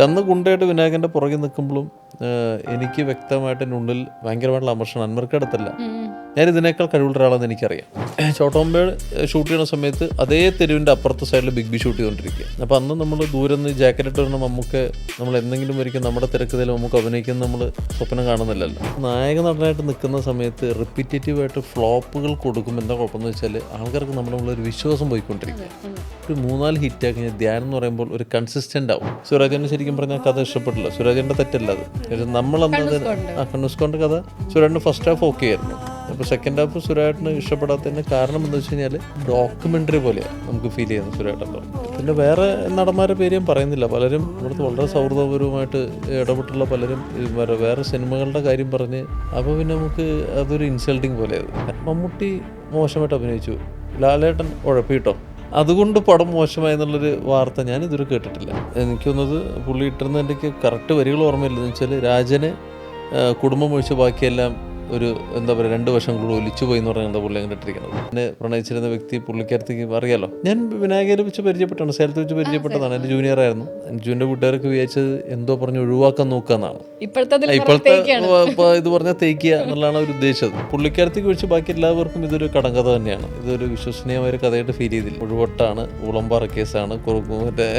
പക്ഷെ അന്ന് ഗുണ്ടയായിട്ട് വിനായകൻ്റെ പുറകെ നിൽക്കുമ്പോഴും എനിക്ക് വ്യക്തമായിട്ട് എൻ്റെ ഉള്ളിൽ ഭയങ്കരമായിട്ടുള്ള അമർഷണം അന്മർക്കടത്തല്ല, ഞാൻ ഇതിനേക്കാൾ കഴിവുള്ള ഒരാളെന്ന് എനിക്കറിയാം. ചോട്ടോമ്പേൾ ഷൂട്ട് ചെയ്യുന്ന സമയത്ത് അതേ തെരുവിൻ്റെ അപ്പുറത്തെ സൈഡിൽ ബിഗ് ബി ഷൂട്ട് ചെയ്തുകൊണ്ടിരിക്കുക. അപ്പോൾ അന്ന് നമ്മൾ ദൂരെ നിന്ന് ജാക്കറ്റ് ഇട്ട് വരുന്ന നമുക്ക് നമ്മൾ എന്തെങ്കിലും ഒരിക്കലും നമ്മുടെ തിരക്കഥയിൽ നമുക്ക് അഭിനയിക്കുന്ന നമ്മൾ സ്വപ്നം കാണുന്നില്ലല്ലോ. നായക നടനായിട്ട് നിൽക്കുന്ന സമയത്ത് റിപ്പീറ്റേറ്റീവായിട്ട് ഫ്ലോപ്പുകൾ കൊടുക്കും. എന്താ കുഴപ്പമെന്ന് വെച്ചാൽ ആൾക്കാർക്ക് നമ്മളൊരു വിശ്വാസം പോയിക്കൊണ്ടിരിക്കുക. ഒരു 3-4 ഹിറ്റാക്കി കഴിഞ്ഞാൽ ധ്യാനം എന്ന് പറയുമ്പോൾ ഒരു കൺസിസ്റ്റൻ്റ് ആവും. സുരാജേട്ടന് ശരിക്കും പറഞ്ഞാൽ കഥ ഇഷ്ടപ്പെട്ടില്ല, സുരാജേട്ടൻ്റെ തെറ്റല്ല അത്. നമ്മളന്നത് കണ്ണൂസ്കോണ്ട് കഥ സുരാജേട്ടന് ഫസ്റ്റ് ഹാഫ് ഓക്കെ ആയിരുന്നു. അപ്പോൾ സെക്കൻഡ് ഹാഫ് സുരാജേട്ടന് ഇഷ്ടപ്പെടാത്തതിന് കാരണം എന്ന് വെച്ച് കഴിഞ്ഞാൽ ഡോക്യുമെൻ്ററി പോലെയാണ് നമുക്ക് ഫീൽ ചെയ്യുന്നത് സുരാജേട്ടൻ. പിന്നെ വേറെ നടന്മാരുടെ പേര് ഞാൻ പറയുന്നില്ല, പലരും ഇവിടുത്തെ വളരെ സൗഹൃദപരമായിട്ട് ഇടപെട്ടുള്ള പലരും വേറെ സിനിമകളുടെ കാര്യം പറഞ്ഞ് അപ്പോൾ പിന്നെ നമുക്ക് അതൊരു ഇൻസൾട്ടിങ് പോലെയത്. മമ്മൂട്ടി മോശമായിട്ട് അഭിനയിച്ചു, ലാലേട്ടൻ ഉഴപ്പിട്ടോ, അതുകൊണ്ട് പടം മോശമായെന്നുള്ളൊരു വാർത്ത ഞാൻ ഇതുവരെ കേട്ടിട്ടില്ല. എനിക്ക് തോന്നുന്നത് പുള്ളി ഇട്ടിരുന്ന എനിക്ക് കറക്റ്റ് വരികൾ ഓർമ്മയില്ലെന്ന് വെച്ചാൽ രാജന് കുടുംബം ഒഴിച്ച് ബാക്കിയെല്ലാം ഒരു എന്താ പറയുക 2 വർഷം കൂടെ ഒലിച്ചു പോയി എന്ന് പറഞ്ഞാൽ പുള്ളി അങ്ങനെ ഇട്ടിരിക്കുന്നത്. എന്നെ പ്രണയിച്ചിരുന്ന വ്യക്തി പുള്ളിക്കാരത്തേക്ക് അറിയാലോ. ഞാൻ വിനായകരെ വെച്ച് പരിചയപ്പെട്ടാണ്, സേലത്ത് വെച്ച് പരിചയപ്പെട്ടതാണ്. എൻ്റെ ജൂനിയർ ആയിരുന്നു. ജൂനിയർ വീട്ടുകാർക്ക് വിചാരിച്ചത് എന്തോ പറഞ്ഞ് ഒഴിവാക്കാൻ നോക്കാന്നാണ്. ഇപ്പോഴത്തെ ഇത് പറഞ്ഞാൽ തേക്കുക എന്നുള്ളതാണ് അവർ ഉദ്ദേശിച്ചത്. പുള്ളിക്കാരത്തേക്ക് വെച്ച് ബാക്കി എല്ലാവർക്കും ഇതൊരു കടങ്കഥ തന്നെയാണ്. ഇതൊരു വിശ്വസനീയമായ ഒരു കഥയായിട്ട് ഫീൽ ചെയ്തില്ല. ഒഴിവട്ടാണ്, ഉളമ്പാറ കേസാണ്, മറ്റേ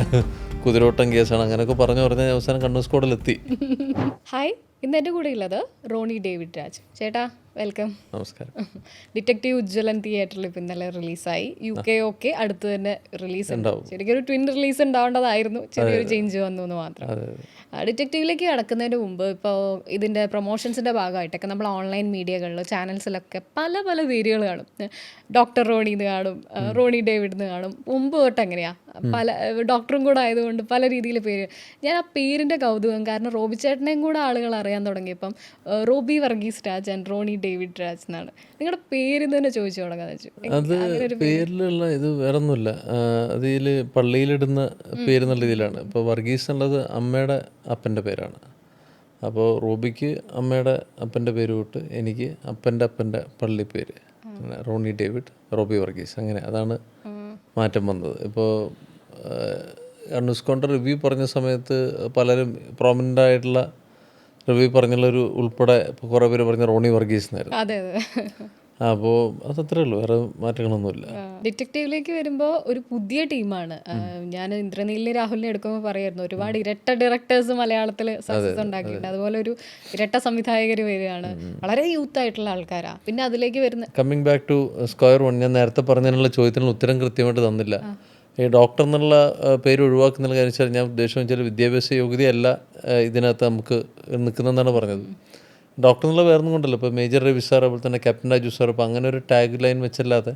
കുതിരോട്ടം കേസാണ്, അങ്ങനെയൊക്കെ പറഞ്ഞ് അവസാനം കണ്ണൂർ സ്ക്വാഡിലെത്തി. ഹായ്, ഇന്ന് എൻ്റെ കൂടെ ഉള്ളത് റോണി ഡേവിഡ് രാജ്. ചേട്ടാ വെൽക്കം. നമസ്കാരം. ഡിറ്റക്റ്റീവ് ഉജ്ജ്വലൻ തിയേറ്ററിൽ ഇപ്പം ഇന്നലെ റിലീസായി. UK അടുത്ത് തന്നെ റിലീസ് ഉണ്ടാവും. ശരിക്കും ഒരു ട്വിൻ റിലീസ് ഉണ്ടാവേണ്ടതായിരുന്നു, ചെറിയൊരു ചേഞ്ച് വന്നു എന്ന് മാത്രം. ഡിറ്റക്റ്റീവിലേക്ക് കടക്കുന്നതിന് മുമ്പ് ഇപ്പോൾ ഇതിൻ്റെ പ്രൊമോഷൻസിൻ്റെ ഭാഗമായിട്ടൊക്കെ നമ്മൾ ഓൺലൈൻ മീഡിയകളിൽ ചാനൽസിലൊക്കെ പല പല പേരുകൾ കാണും. ഡോക്ടർ റോണിന്ന് കാണും, റോണി ഡേവിഡ്ന്ന് കാണും. മുമ്പ് തൊട്ട് എങ്ങനെയാണ് പല ഡോക്ടറും കൂടെ ആയതുകൊണ്ട് പല രീതിയിൽ പേര്. ഞാൻ ആ പേരിൻ്റെ കൗതുകം കാരണം റോബി ചേട്ടനെയും കൂടെ ആളുകൾ അറിയാൻ തുടങ്ങിയപ്പം റോബി വർഗീസ് രാജ് ആൻഡ് റോണി ഡേവിഡ് രാജ് എന്നാണ് നിങ്ങളുടെ പേര് തന്നെ ചോദിച്ചു തുടങ്ങാന്ന് വെച്ചു. അത് പേരിലുള്ള ഇത് വേറൊന്നുമില്ല, അതിൽ പള്ളിയിലിടുന്ന പേര് എന്നുള്ള രീതിയിലാണ്. ഇപ്പോൾ വർഗീസ് എന്നുള്ളത് അമ്മയുടെ അപ്പൻ്റെ പേരാണ്. അപ്പോൾ റോബിക്ക് അമ്മയുടെ അപ്പൻ്റെ പേര് തൊട്ട് എനിക്ക് അപ്പൻ്റെ പള്ളി പേര് റോണി ഡേവിഡ്, റോബി വർഗീസ്, അങ്ങനെ അതാണ് മാറ്റം വന്നത്. ഇപ്പോൾ അണുസ്കോണ്ട റിവ്യൂ പറഞ്ഞ സമയത്ത് പലരും പ്രോമിനൻ്റ് ആയിട്ടുള്ള റിവ്യൂ പറഞ്ഞുള്ളൊരു ഉൾപ്പെടെ ഇപ്പോൾ കുറേ പേര് പറഞ്ഞ റോണി വർഗീസ് എന്നായിരുന്നു. അതെ അതെ. അപ്പോൾ അതത്രേ ഉള്ളൂ, വേറെ മാറ്റങ്ങളൊന്നുമില്ല. ഡിറ്റക്റ്റീവിലേക്ക് വരുമ്പോൾ ഒരു പുതിയ ടീമാണ്. ഞാൻ ഇന്ദ്രനീലിനെ രാഹുലിനെ എടുക്കുമ്പോൾ പറയായിരുന്നു ഒരുപാട് ഇരട്ട ഡയറക്ടേഴ്സ് മലയാളത്തിൽ സക്സസ് ഉണ്ടാക്കിയിട്ടുണ്ട്. അതുപോലെ ഒരു ഇരട്ട സംവിധായകർ വരികയാണ്, വളരെ യൂത്ത് ആയിട്ടുള്ള ആൾക്കാരാണ്. പിന്നെ അതിലേക്ക് വരുന്ന coming back to square one, ഞാൻ നേരത്തെ പറഞ്ഞതിനുള്ള ചോദ്യത്തിനുള്ള ഉത്തരം കൃത്യമായിട്ട് തന്നില്ല. ഈ ഡോക്ടർ എന്നുള്ള പേര് ഒഴിവാക്കുന്ന കാര്യം വെച്ചാൽ ഞാൻ ഉദ്ദേശം വെച്ചാൽ വിദ്യാഭ്യാസ യോഗ്യതയല്ല ഇതിനകത്ത് നമുക്ക് നിൽക്കുന്നതെന്നാണ് പറഞ്ഞത്. ഡോക്ടർ എന്നുള്ള വേറൊന്നും കൊണ്ടല്ലോ. ഇപ്പോൾ മേജർ രവി സാർ, അതുപോലെ തന്നെ ക്യാപ്റ്റൻ രാജു സാർ, ഇപ്പോൾ അങ്ങനെ ഒരു ടാഗ് ലൈൻ വെച്ചല്ലാതെ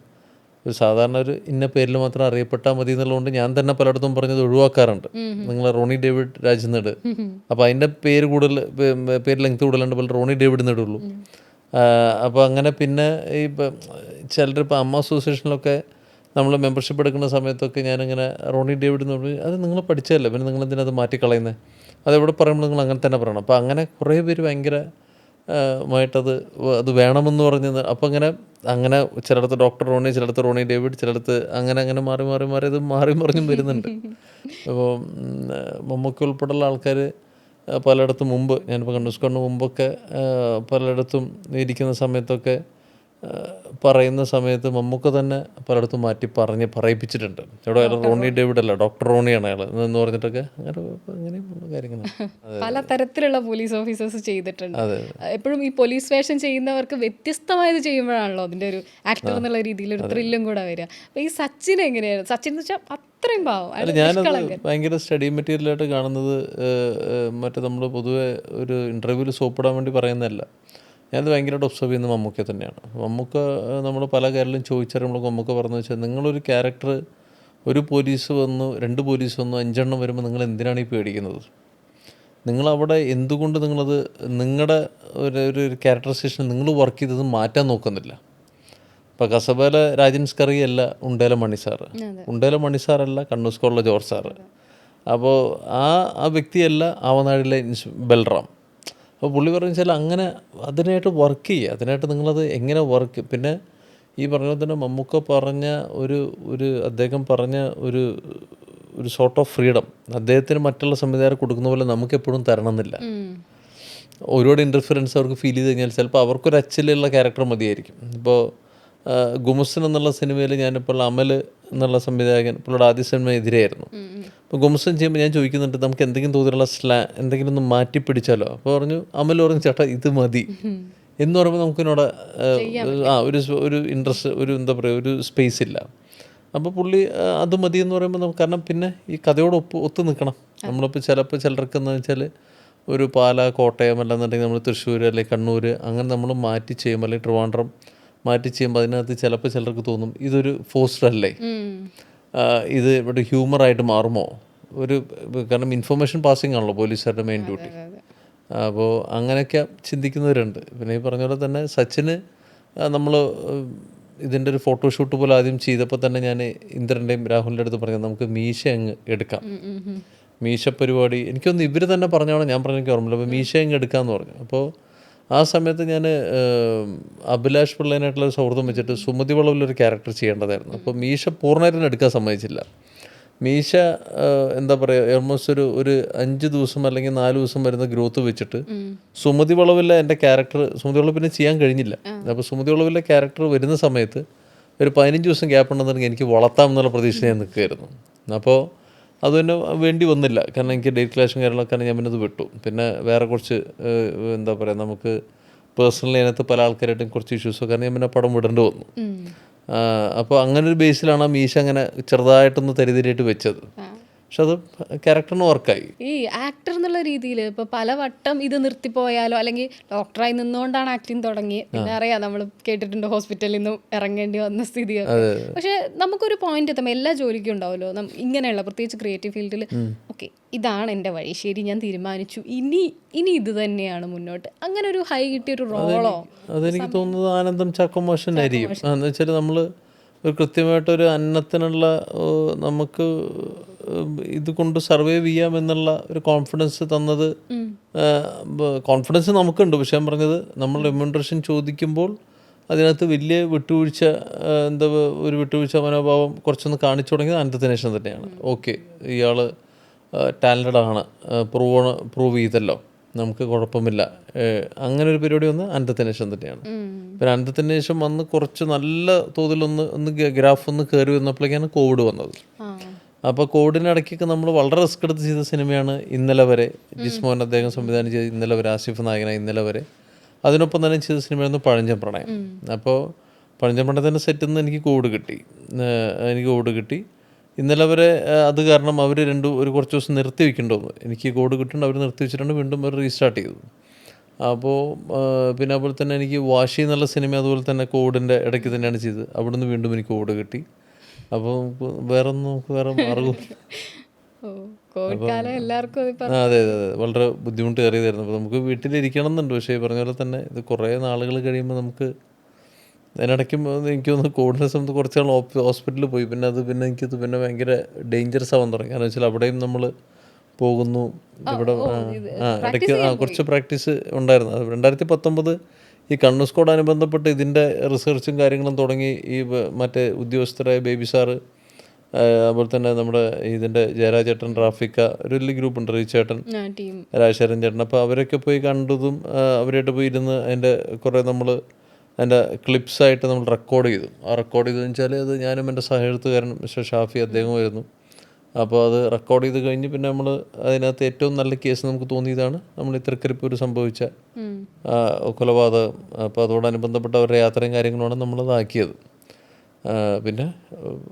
ഒരു സാധാരണ ഒരു ഇന്ന പേരിൽ മാത്രം അറിയപ്പെട്ടാൽ മതി എന്നുള്ളതുകൊണ്ട് ഞാൻ തന്നെ പലയിടത്തും പറഞ്ഞത് ഒഴിവാക്കാറുണ്ട്. നിങ്ങൾ റോണി ഡേവിഡ് രാജ് എന്നിട്, അപ്പോൾ അതിൻ്റെ പേര് കൂടുതൽ പേര് ലെങ്ത് കൂടുതലുണ്ട്, പോലെ റോണി ഡേവിഡ് എന്നിടുള്ളൂ. അപ്പോൾ അങ്ങനെ പിന്നെ ഈ ചിലരിപ്പോൾ അമ്മ അസോസിയേഷനിലൊക്കെ നമ്മൾ മെമ്പർഷിപ്പ് എടുക്കുന്ന സമയത്തൊക്കെ ഞാനിങ്ങനെ റോണി ഡേവിഡ് എന്ന് പറഞ്ഞു, അത് നിങ്ങൾ പഠിച്ചതല്ലേ, പിന്നെ നിങ്ങളെന്തിനത് മാറ്റിക്കളയുന്നത്, അതെവിടെ പറയുമ്പോൾ നിങ്ങൾ അങ്ങനെ തന്നെ പറയണം. അപ്പോൾ അങ്ങനെ കുറേ പേര് ഭയങ്കര അത് വേണമെന്ന് പറഞ്ഞ്, അപ്പോൾ അങ്ങനെ ചിലയിടത്ത് ഡോക്ടർ റോണി, ചിലയിടത്ത് റോണി ഡേവിഡ്, ചിലയിടത്ത് അങ്ങനെ മാറി ഇത് മാറി മറിഞ്ഞും വരുന്നുണ്ട്. അപ്പോൾ മമ്മൂക്ക് ഉൾപ്പെടെയുള്ള ആൾക്കാർ പലയിടത്തും മുമ്പ്, ഞാനിപ്പോൾ കണ്ണൂസ്കൊണ്ട് മുമ്പൊക്കെ പലയിടത്തും ഇരിക്കുന്ന സമയത്തൊക്കെ പറയുന്ന സമയത്ത് മമ്മൂക്ക തന്നെ പലയിടത്തും മാറ്റി പറയിപ്പിച്ചിട്ടുണ്ട്. ഇവിടെ റോണി ഡേവിഡ് അല്ല, ഡോക്ടർ റോണിയാണ് അയാൾ എന്ന് പറഞ്ഞിട്ടൊക്കെ അങ്ങനെയുള്ള കാര്യങ്ങളാണ്. പല തരത്തിലുള്ള പോലീസ് ഓഫീസേഴ്സ് ചെയ്തിട്ടുണ്ട്. എപ്പോഴും ഈ പോലീസ് വേഷം ചെയ്യുന്നവർക്ക് വ്യത്യസ്തമായത് ചെയ്യുമ്പോഴാണല്ലോ അതിൻ്റെ ഒരു ആക്ടർ എന്നുള്ള രീതിയിൽ ഒരു ത്രില്ലും കൂടെ വരിക. അപ്പോൾ ഈ സച്ചിൻ എങ്ങനെയായിരുന്നു? സച്ചിൻ എന്ന് വെച്ചാൽ അത്രയും പാവം. ഞാനത് ഭയങ്കര സ്റ്റഡി മെറ്റീരിയലായിട്ട് കാണുന്നത്. മറ്റേ നമ്മൾ പൊതുവെ ഒരു ഇൻ്റർവ്യൂവിൽ സോപ്പിടാൻ വേണ്ടി പറയുന്നതല്ല, ഞാനത് ഭയങ്കരമായിട്ട് ഒബ്സർവ് ചെയ്യുന്നത് മമ്മൂക്ക തന്നെയാണ്. മമ്മൂക്ക നമ്മൾ പല കാര്യങ്ങളും ചോദിച്ചറിയുമ്പോൾ മമ്മൂക്ക പറഞ്ഞു വെച്ചാൽ, നിങ്ങളൊരു ക്യാരക്ടർ, ഒരു പോലീസ് വന്നു, 2 പോലീസ് വന്നു, 5 എണ്ണം വരുമ്പോൾ നിങ്ങൾ എന്തിനാണ് ഈ പേടിക്കുന്നത്? നിങ്ങളവിടെ എന്തുകൊണ്ട് നിങ്ങളത് നിങ്ങളുടെ ഒരു ക്യാരക്ടറൈസേഷൻ നിങ്ങൾ വർക്ക് ചെയ്തത് മാറ്റാൻ നോക്കുന്നില്ല? ഇപ്പോൾ കസബയിലെ രാജൻ സ്കറി അല്ല ഉണ്ടേല മണി സാറ്, ഉണ്ടേല മണി സാറല്ല കണ്ണൂസ്കോളിലെ ജോർജ് സാറ്, അപ്പോൾ ആ വ്യക്തിയല്ല ആവനാടിലെ ബൽറാം. അപ്പോൾ പുള്ളി പറഞ്ഞു വെച്ചാൽ അങ്ങനെ അതിനായിട്ട് വർക്ക് ചെയ്യുക, അതിനായിട്ട് നിങ്ങളത് എങ്ങനെ വർക്ക്. പിന്നെ ഈ പറഞ്ഞ തന്നെ മമ്മൂക്ക പറഞ്ഞ അദ്ദേഹം പറഞ്ഞ ഒരു സോർട്ട് ഓഫ് ഫ്രീഡം അദ്ദേഹത്തിന് മറ്റുള്ള സംവിധായകർ കൊടുക്കുന്ന പോലെ നമുക്ക് എപ്പോഴും തരണമെന്നില്ല. ഒരുപാട് ഇൻ്റർഫിറൻസ് അവർക്ക് ഫീൽ ചെയ്ത് കഴിഞ്ഞാൽ ചിലപ്പോൾ അവർക്കൊരു അച്ചിലുള്ള ക്യാരക്ടർ മതിയായിരിക്കും. ഇപ്പോൾ ഗുമസ്തൻ എന്നുള്ള സിനിമയിൽ ഞാനിപ്പോൾ അമൽ എന്നുള്ള സംവിധായകൻ പുള്ളിയുടെ ആദ്യ സിനിമ എതിരെയായിരുന്നു. അപ്പോൾ ഗുമസ്തൻ ചെയ്യുമ്പോൾ ഞാൻ ചോദിക്കുന്നുണ്ട് നമുക്ക് എന്തെങ്കിലും തോതിലുള്ള എന്തെങ്കിലും ഒന്ന് മാറ്റി പിടിച്ചാലോ. അപ്പോൾ പറഞ്ഞു അമൽ പറഞ്ഞു ചേട്ടാ ഇത് മതി എന്ന് പറയുമ്പോൾ നമുക്കിനോട് ഒരു ഇൻട്രസ്റ്റ് എന്താ പറയുക ഒരു സ്പേസ് ഇല്ല. അപ്പോൾ പുള്ളി അത് മതി എന്ന് പറയുമ്പോൾ നമുക്ക് കാരണം പിന്നെ ഈ കഥയോട് ഒത്തു നിൽക്കണം. നമ്മളിപ്പോൾ ചിലപ്പോൾ ചിലർക്ക് എന്ന് വെച്ചാൽ ഒരു പാല കോട്ടയം അല്ലെന്നുണ്ടെങ്കിൽ നമ്മൾ തൃശ്ശൂർ അല്ലെങ്കിൽ കണ്ണൂർ അങ്ങനെ നമ്മൾ മാറ്റി ചെയ്യുമ്പോൾ അല്ലെങ്കിൽ ട്രിവാൻഡ്രം മാറ്റി ചെയ്യുമ്പോൾ അതിനകത്ത് ചിലപ്പോൾ ചിലർക്ക് തോന്നും ഇതൊരു ഫോസ്റ്റർ അല്ലേ, ഇത് ഇവിടെ ഹ്യൂമറായിട്ട് മാറുമോ കാരണം ഇൻഫർമേഷൻ പാസിംഗ് ആണല്ലോ പോലീസുകാരുടെ മെയിൻ ഡ്യൂട്ടി. അപ്പോൾ അങ്ങനെയൊക്കെ ചിന്തിക്കുന്നവരുണ്ട്. പിന്നെ ഈ പറഞ്ഞ പോലെ തന്നെ സച്ചിന് നമ്മൾ ഇതിൻ്റെ ഒരു ഫോട്ടോഷൂട്ട് പോലെ ആദ്യം ചെയ്തപ്പോൾ തന്നെ ഞാൻ ഇന്ദ്രൻ്റെയും രാഹുലിൻ്റെ അടുത്ത് പറഞ്ഞു നമുക്ക് മീശ അങ്ങ് എടുക്കാം, മീശ പരിപാടി എനിക്കൊന്ന് ഇവർ തന്നെ പറഞ്ഞാണോ ഞാൻ പറഞ്ഞ എനിക്ക് ഓർമ്മയില്ല. അപ്പോൾ മീശ അങ്ങ് എടുക്കാമെന്ന് പറഞ്ഞു. അപ്പോൾ ആ സമയത്ത് ഞാൻ അഭിലാഷ് പിള്ളേനായിട്ടുള്ള സൗഹൃദം വെച്ചിട്ട് സുമതി വളവിലൊരു ക്യാരക്ടർ ചെയ്യേണ്ടതായിരുന്നു. അപ്പോൾ മീശ പൂർണ്ണമായിട്ടും എടുക്കാൻ സമ്മതിച്ചില്ല. മീശ എന്താ പറയുക ഓൾമോസ്റ്റ് ഒരു 5 ദിവസം അല്ലെങ്കിൽ 4 ദിവസം വരുന്ന ഗ്രോത്ത് വെച്ചിട്ട് സുമതി വളവിലെ എൻ്റെ ക്യാരക്ടർ സുമതി വളവ് പിന്നെ ചെയ്യാൻ കഴിഞ്ഞില്ല. അപ്പോൾ സുമതി വളവിലെ ക്യാരക്ടർ വരുന്ന സമയത്ത് ഒരു 15 ദിവസം ഗ്യാപ്പ് ഉണ്ടെന്നുണ്ടെങ്കിൽ എനിക്ക് വളർത്താം എന്നുള്ള പ്രതീക്ഷ ഞാൻ നിൽക്കുകയായിരുന്നു. അപ്പോൾ അത് തന്നെ വേണ്ടി വന്നില്ല. കാരണം എനിക്ക് ഡേറ്റ് ക്ലാഷും കാര്യങ്ങളൊക്കെ ഞാൻ പിന്നെ അത് വിട്ടു. പിന്നെ വേറെ കുറച്ച് എന്താ പറയുക നമുക്ക് പേഴ്സണലി അതിനകത്ത് പല ആൾക്കാരായിട്ടും കുറച്ച് ഇഷ്യൂസൊക്കെ ഞാൻ പിന്നെ പടം വിടേണ്ടി വന്നു. അപ്പോൾ അങ്ങനെ ഒരു ബേസിലാണ് ആ മീശ അങ്ങനെ ചെറുതായിട്ടൊന്ന് തരിതിരിയായിട്ട് വെച്ചത്. പക്ഷെ അത് ക്യാരക്ടറിന് വർക്കായി. ഈ ആക്ടർ എന്നുള്ള രീതിയിൽ ഇപ്പോൾ പലവട്ടം ഇത് നിർത്തിപ്പോയാലോ അല്ലെങ്കിൽ ഡോക്ടറായി നിന്നുകൊണ്ടാണ് ആക്ടിങ് തുടങ്ങിയത്. പിന്നെ അറിയാം നമ്മൾ കേട്ടിട്ടുണ്ട് ഹോസ്പിറ്റലിൽ നിന്നും ഇറങ്ങേണ്ടി വന്ന സ്ഥിതിയൊക്കെ. പക്ഷെ നമുക്കൊരു പോയിന്റ് എത്തുമ്പോൾ എല്ലാ ജോലിക്കും ഉണ്ടാവുമല്ലോ ഇങ്ങനെയുള്ള പ്രത്യേകിച്ച് ക്രിയേറ്റീവ് ഫീൽഡിൽ ഓക്കെ ഇതാണ് എൻ്റെ വഴി, ശരി ഞാൻ തീരുമാനിച്ചു, ഇനി ഇത് തന്നെയാണ് മുന്നോട്ട്, അങ്ങനെ ഒരു ഹൈ കിട്ടിയൊരു റോളോ? അതെനിക്ക് തോന്നുന്നത് ആനന്ദം ചാക്കോമാഷനായിരിക്കും. എന്ന് വെച്ചാൽ നമ്മൾ ഒരു കൃത്യമായിട്ടൊരു അന്നത്തിനുള്ള നമുക്ക് ഇത് കൊണ്ട് സർവൈവ് ചെയ്യാമെന്നുള്ള ഒരു കോൺഫിഡൻസ് തന്നത്. കോൺഫിഡൻസ് നമുക്കുണ്ട്. പക്ഷേ ഞാൻ പറഞ്ഞത് നമ്മൾ റെമ്യൂണറേഷൻ ചോദിക്കുമ്പോൾ അതിനകത്ത് വലിയ വിട്ടുവീഴ്ച ഒരു വിട്ടുവീഴ്ച മനോഭാവം കുറച്ചൊന്ന് കാണിച്ചു തുടങ്ങിയത് അനന്തത്തിന് ശേഷം തന്നെയാണ്. ഓക്കെ ഇയാൾ ടാലൻറ്റഡ് ആണ്, പ്രൂവ് ചെയ്തല്ലോ, നമുക്ക് കുഴപ്പമില്ല, അങ്ങനെ ഒരു പരിപാടി വന്ന് അനന്തത്തിന് ശേഷം തന്നെയാണ്. പിന്നെ അനന്തത്തിന് ശേഷം വന്ന് കുറച്ച് നല്ല തോതിലൊന്ന് ഗ്രാഫ് ഒന്ന് കയറി വന്നപ്പോഴേക്കാണ് കോവിഡ് വന്നത്. അപ്പോൾ കോവിഡിനിടയ്ക്കൊക്കെ നമ്മൾ വളരെ റിസ്ക് എടുത്ത് ചെയ്ത സിനിമയാണ് ഇന്നലെ വരെ. ജിസ്മോഹൻ അദ്ദേഹം സംവിധാനം ചെയ്ത് ഇന്നലെ വരെ, ആസിഫ് നായകനായി ഇന്നലെ വരെ. അതിനൊപ്പം തന്നെ ചെയ്ത സിനിമയായിരുന്നു പഴഞ്ചൻ പ്രണയം. അപ്പോൾ പഴഞ്ചൻ പ്രണയത്തിൻ്റെ സെറ്റിൽ നിന്ന് എനിക്ക് കോവിഡ് കിട്ടി. ഇന്നലെ വരെ അത് കാരണം അവർ ഒരു കുറച്ച് ദിവസം നിർത്തി വെക്കേണ്ടി വന്നു. എനിക്ക് കോവിഡ് കിട്ടുന്നുണ്ട്, അവർ നിർത്തി വെച്ചിട്ടുണ്ട്, വീണ്ടും അവർ റീസ്റ്റാർട്ട് ചെയ്തു. അപ്പോൾ പിന്നെ അതുപോലെ തന്നെ എനിക്ക് വാശി എന്നുള്ള സിനിമ അതുപോലെ തന്നെ കോവിഡിൻ്റെ ഇടയ്ക്ക് തന്നെയാണ് ചെയ്തത്. അവിടുന്ന് വീണ്ടും എനിക്ക് കോവിഡ് കിട്ടി. അപ്പോൾ നമുക്ക് വേറെ മാർഗമില്ല. അതെ, വളരെ ബുദ്ധിമുട്ട് കയറിയതായിരുന്നു. അപ്പോൾ നമുക്ക് വീട്ടിലിരിക്കണം എന്നുണ്ട്. പക്ഷേ ഈ പറഞ്ഞ പോലെ തന്നെ ഇത് കുറേ നാളുകൾ കഴിയുമ്പോൾ നമുക്ക് അതിനിടയ്ക്കും എനിക്ക് തോന്നുന്നു കോവിഡിനെ സംബന്ധിച്ച് കുറച്ച് നാൾ ഹോസ്പിറ്റലിൽ പോയി. പിന്നെ എനിക്കത് പിന്നെ ഭയങ്കര ഡേഞ്ചറസ് ആവാൻ തുടങ്ങി. കാരണം വെച്ചാൽ അവിടെയും നമ്മൾ പോകുന്നു, ഇവിടെ ഇടയ്ക്ക് കുറച്ച് പ്രാക്ടീസ് ഉണ്ടായിരുന്നു. 2019 ഈ കണ്ണൂർ സ്ക്വാഡനുബന്ധപ്പെട്ട് ഇതിൻ്റെ റിസർച്ചും കാര്യങ്ങളും തുടങ്ങി. ഈ മറ്റേ ഉദ്യോഗസ്ഥരായ ബേബി സാറ്, അതുപോലെ തന്നെ നമ്മുടെ ഇതിൻ്റെ ജയരാജേട്ടൻ, റാഫിക്ക, ഒരു വലിയ ഗ്രൂപ്പുണ്ട്, റീച്ചേട്ടൻ, രാജശേഖരൻ ചേട്ടൻ. അപ്പോൾ അവരൊക്കെ പോയി കണ്ടതും അവരായിട്ട് പോയി ഇരുന്ന് അതിൻ്റെ ക്ലിപ്സായിട്ട് നമ്മൾ റെക്കോർഡ് ചെയ്തു. ചെയ്തതെന്ന് വെച്ചാൽ അത് ഞാനും എൻ്റെ സഹഎഴുത്തുകാരൻ മിസ്റ്റർ ഷാഫി അദ്ദേഹമായിരുന്നു. അപ്പോൾ അത് റെക്കോർഡ് ചെയ്ത് കഴിഞ്ഞ് പിന്നെ നമ്മൾ അതിനകത്ത് ഏറ്റവും നല്ല കേസ് നമുക്ക് തോന്നിയതാണ് നമ്മൾ ഈ തൃക്കരിപ്പൂർ സംഭവിച്ച കൊലപാതകം. അപ്പോൾ അതോടനുബന്ധപ്പെട്ട അവരുടെ യാത്രയും കാര്യങ്ങളുമാണ് നമ്മളതാക്കിയത്. പിന്നെ